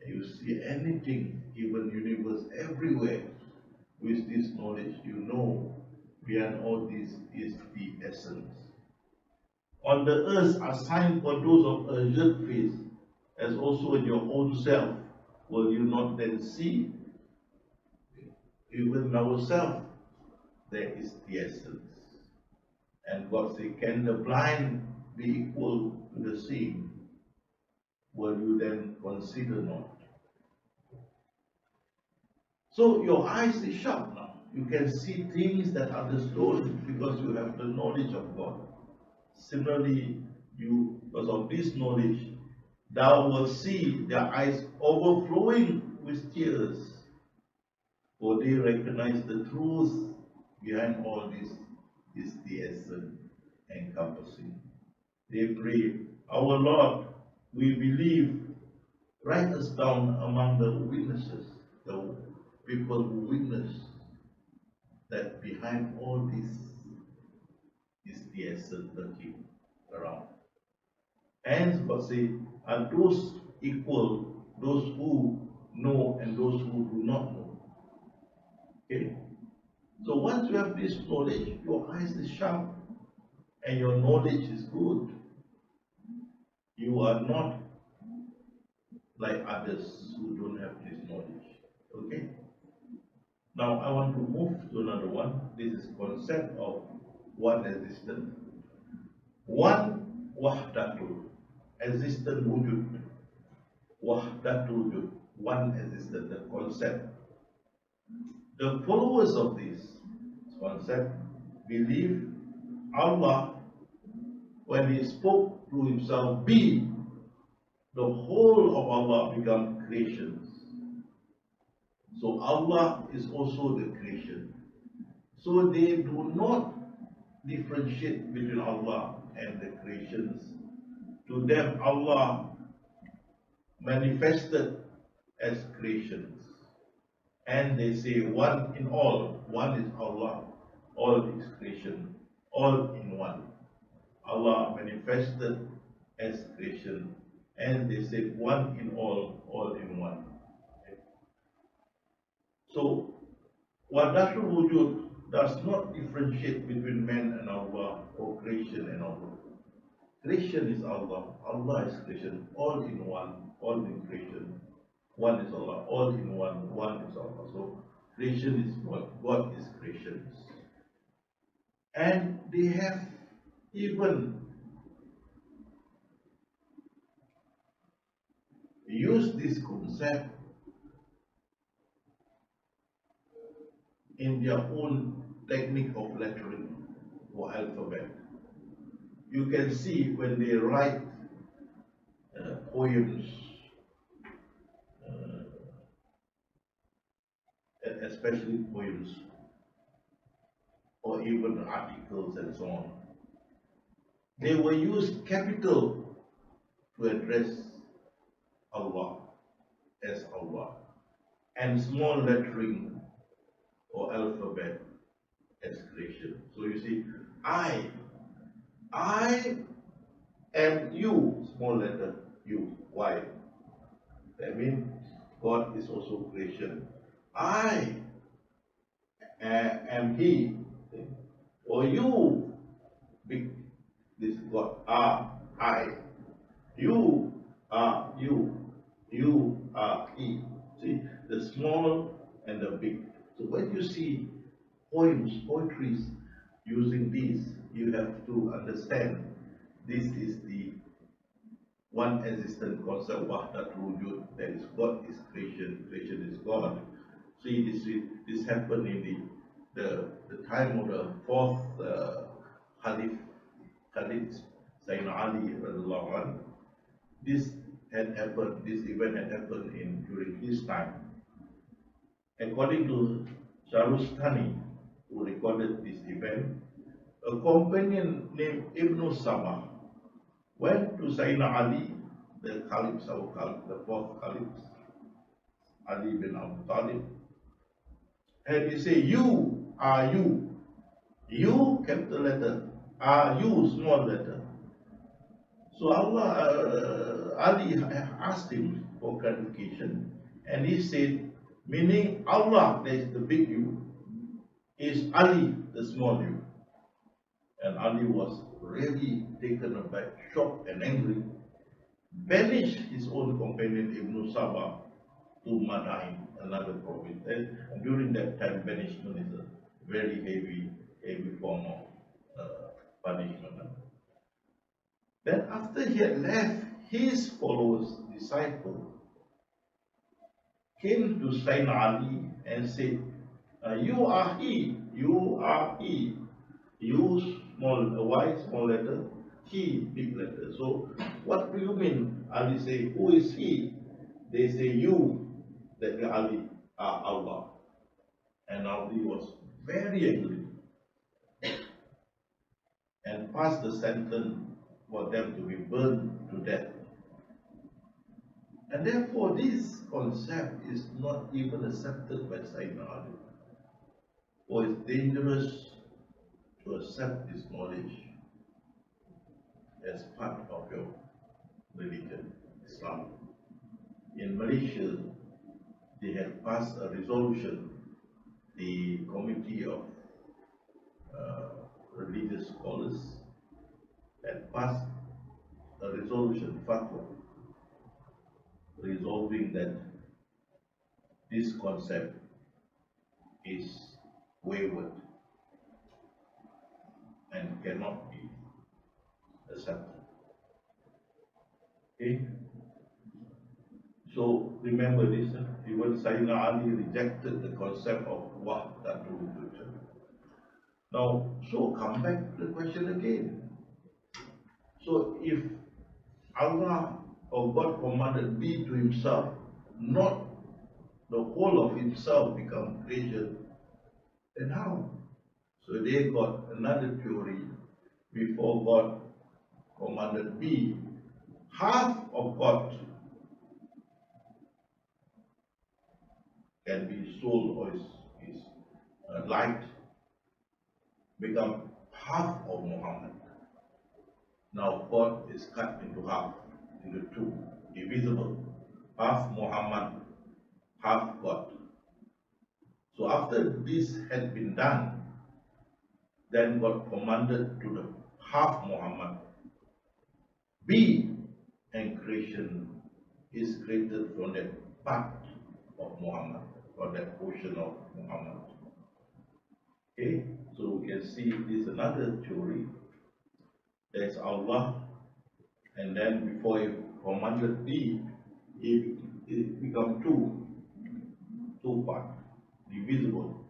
You see anything, even universe everywhere, with this knowledge, you know beyond all this is the essence. On the earth are signs for those of urgent faith, as also in your own self. Will you not then see? Even ourselves, there is the essence. And God said, can the blind be equal to the seeing? Will you then consider not? So your eyes is sharp now. You can see things that others don't, because you have the knowledge of God. Similarly, you, because of this knowledge, thou wilt see their eyes overflowing with tears, for they recognize the truth behind all this is the essence encompassing. They pray, our Lord, we believe, write us down among the witnesses, the people who witness that behind all this is the essence lurking around. Hence, God says, are those equal, those who know and those who do not know. Okay? So once you have this knowledge, your eyes is sharp and your knowledge is good. You are not like others who don't have this knowledge. Okay? Now I want to move to another one. This is concept of one existence. One wahdatul, existent wujud. Wahdatul wujud, one existence, the concept. The followers of this concept believe Allah, when He spoke to Himself, be, the whole of Allah become creations. So Allah is also the creation. So they do not differentiate between Allah and the creations. To them, Allah manifested as creations. And they say one in all, one is Allah, all is creation, all in one. Allah manifested as creation, and they say one in all in one. So, Wahdatul Wujud does not differentiate between man and Allah, or creation and Allah. Creation is Allah, Allah is creation, all in one, all in creation. One is Allah, all in one, one is Allah. So creation is God is creations. And they have even used this concept in their own technique of lettering or alphabet. You can see when they write poems, especially poems, or even articles and so on, they will use capital to address Allah as Allah, and small lettering or alphabet as creation. So you see, I am you, small letter you, why? That means God is also creation. I am He, or you, big, this God, I, you are you, you are He. See, the small and the big. So when you see poetries using this, you have to understand this is the one existent concept, Wahdatul Wujud, that is God is creation, creation is God. See, this happened in the time of the fourth Khalif Sayyidina Ali radiallahu anhu. This had happened, this event had happened during his time. According to Sharustani, who recorded this event, a companion named Ibn Sabah went to Sayyidina Ali, the Caliph, the fourth Caliph, Ali bin Abu Talib, And he say, you are you. You, capital letter. Are you, small letter. So Ali asked him for clarification. And he said, meaning Allah, that is the big you, is Ali, the small you. And Ali was really taken aback, shocked and angry, banished his own companion Ibn Sabah to Madain, another province. And during that time, banishment is a very heavy form of punishment. Then after he had left, his followers, disciples, came to Sayyidina Ali and said, you are he, you are he. You small, Y small letter, he big letter. So what do you mean? Ali say, who is he? They say, you, that Ali are Allah. And Ali was very angry and passed the sentence for them to be burned to death. And therefore this concept is not even accepted by Sayyidina Ali. For it's dangerous to accept this knowledge as part of your religion, Islam. In Malaysia, they have passed a resolution, the Committee of Religious Scholars had passed a resolution, fatwa, resolving that this concept is wayward and cannot be accepted. Okay? So remember this, even Sayyidina Ali rejected the concept of wahdatul wujud. Now, so come back to the question again. So if Allah or God commanded be to himself, not the whole of himself become creation, then how? So they got another theory. Before God commanded be, half of God can be soul or is light, become half of Muhammad. Now God is cut into half, into two, divisible. Half Muhammad, half God. So after this had been done, then God commanded to the half Muhammad, be, and creation is created from that part of Muhammad, from that portion of Muhammad. Okay, so we can see this another theory. There's Allah, and then before he commanded be, it become two parts, divisible.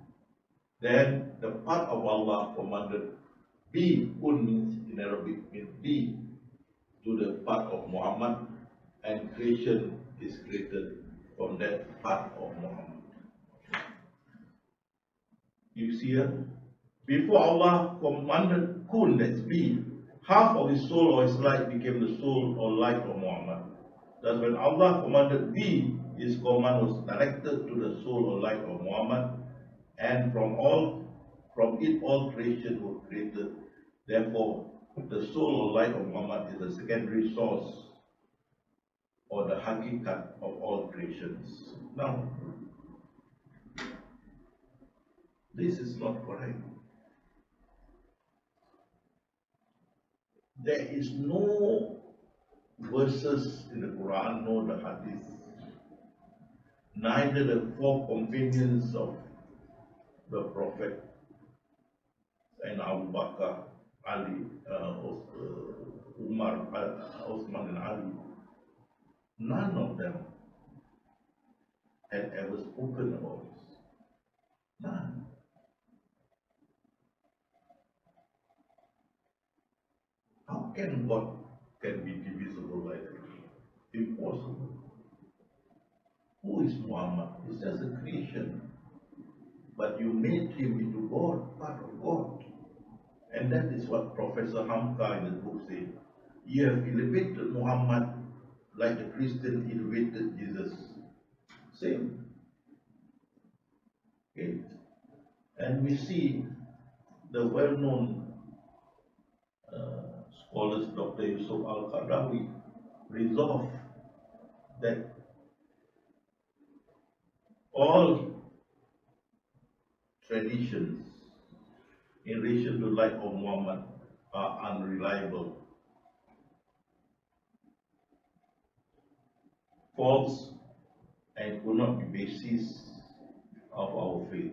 Then the part of Allah commanded be, kun means in Arabic means be, to the part of Muhammad, and creation is created from that part of Muhammad. You see here, before Allah commanded kun, that's be, half of his soul or his light became the soul or light of Muhammad. Thus when Allah commanded be, his command was directed to the soul or light of Muhammad, and from it all creation was created. Therefore, the soul or light of Muhammad is the secondary source or the hakikat of all creations. Now, this is not correct. There is no verses in the Quran nor the Hadith, neither the four companions of the Prophet and Abu Bakr, Ali, Umar, Osman and Ali, none of them had ever spoken about this. None. How can God can be divisible like that? Impossible. Who is Muhammad? He's just a creation. But you made him into God, part of God. And that is what Professor Hamka in his book says. You have elevated Muhammad like the Christian elevated Jesus. Same. Okay. And we see the well-known scholars, Dr. Yusuf Al-Qaradawi, resolve that all traditions in relation to life of Muhammad are unreliable, false, and could not be basis of our faith.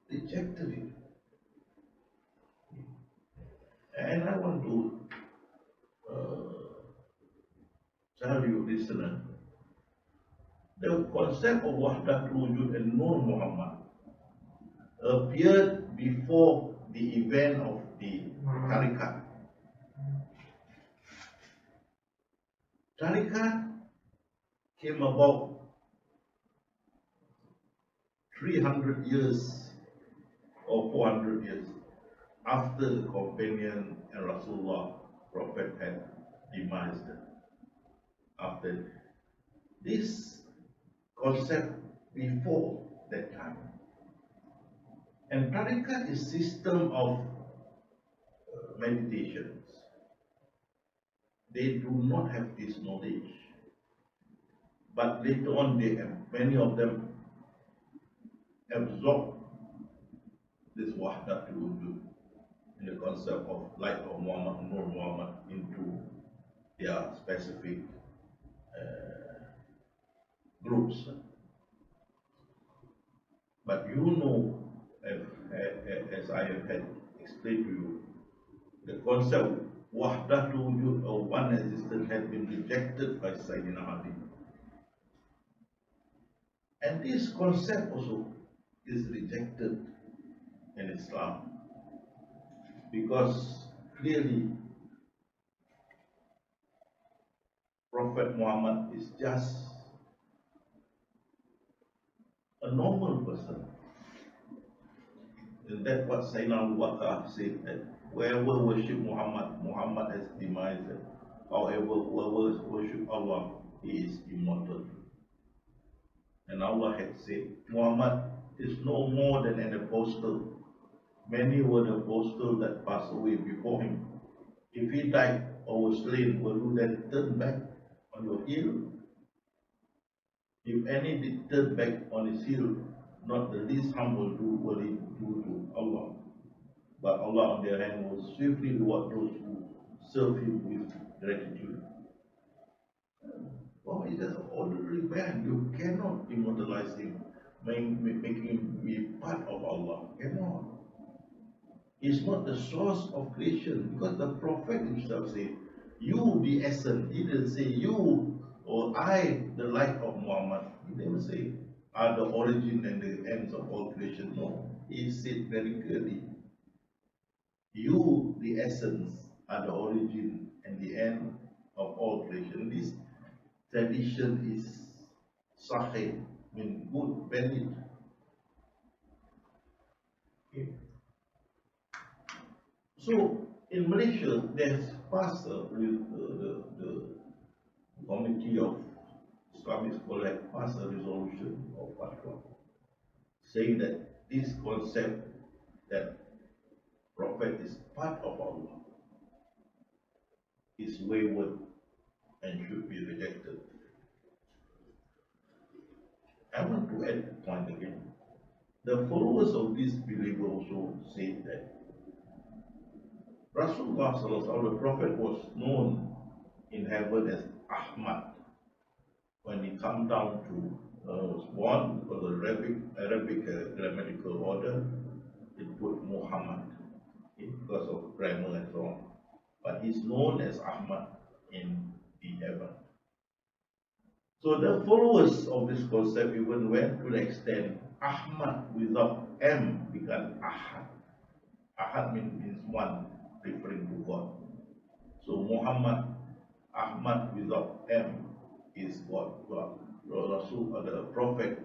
Rejected it. And I want to tell you, listener, the concept of Wahdatul Wujud and Nur Muhammad appeared before the event of the Tariqat. Tariqat came about 300 years or 400 years after the companion and Rasulullah Prophet had demised. After this concept before that time. And Tariqat is system of meditations. They do not have this knowledge. But later on, many of them absorb this Wahdatul Wujud in the concept of light of Muhammad, Nur Muhammad into their specific groups. But you know, as I have had explained to you, the concept Wahdatul Wujud or one existence has been rejected by Sayyidina Ali. And this concept also is rejected in Islam because clearly Prophet Muhammad is just a normal person. And that's what Sayyidina Abu Bakr said, that whoever worship Muhammad, Muhammad has demised. However, whoever worship Allah, he is immortal. And Allah had said, Muhammad is no more than an apostle. Many were the apostles that passed away before him. If he died or was slain, will you then turn back on your heel? If any did turn back on his heel, not the least harm will he do to Allah. But Allah on their hand will swiftly reward those who serve him with gratitude. Well, he's just an ordinary man. You cannot immortalize him, make him be part of Allah. Cannot. He's not the source of creation, because the Prophet himself said, you the essence. He didn't say you or I, the light of Muhammad. He never say, are the origin and the ends of all creation. No. He said very clearly, you, the essence, are the origin and the end of all creation. This tradition is sahih, mean good, valid. Okay. So in Malaysia, there's passed the Committee of Islamic Scholars passed a resolution of fatwa saying that this concept that Prophet is part of Allah is wayward and should be rejected. I want to add a point again. The followers of this belief also say that Rasulullah Sallallahu the Prophet was known in heaven as Ahmad. When he come down to was born because of Arabic grammatical order, it put Muhammad because of grammar and so on. But he's known as Ahmad in the heaven. So the followers of this concept even went to the extent Ahmad without M become Ahad. Ahad means one, referring to God. So Muhammad, Ahmad without M is God. Rasul, the Prophet,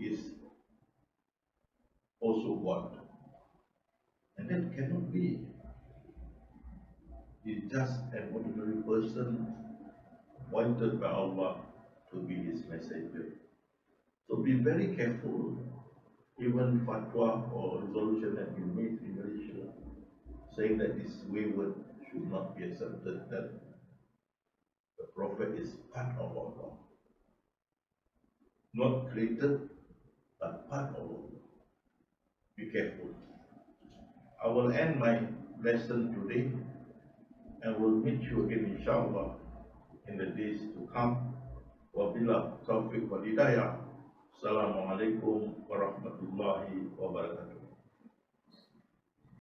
is also God. And that cannot be. He's just an ordinary person appointed by Allah to be his messenger. So be very careful even fatwa or resolution that been made in Malaysia saying that this wayward should not be accepted, that the Prophet is part of Allah, not created, but part of Allah. Be careful. I will end my lesson today and will meet you again inshallah in the days to come. Wabillah taufiq wal hidayah. Assalamualaikum warahmatullahi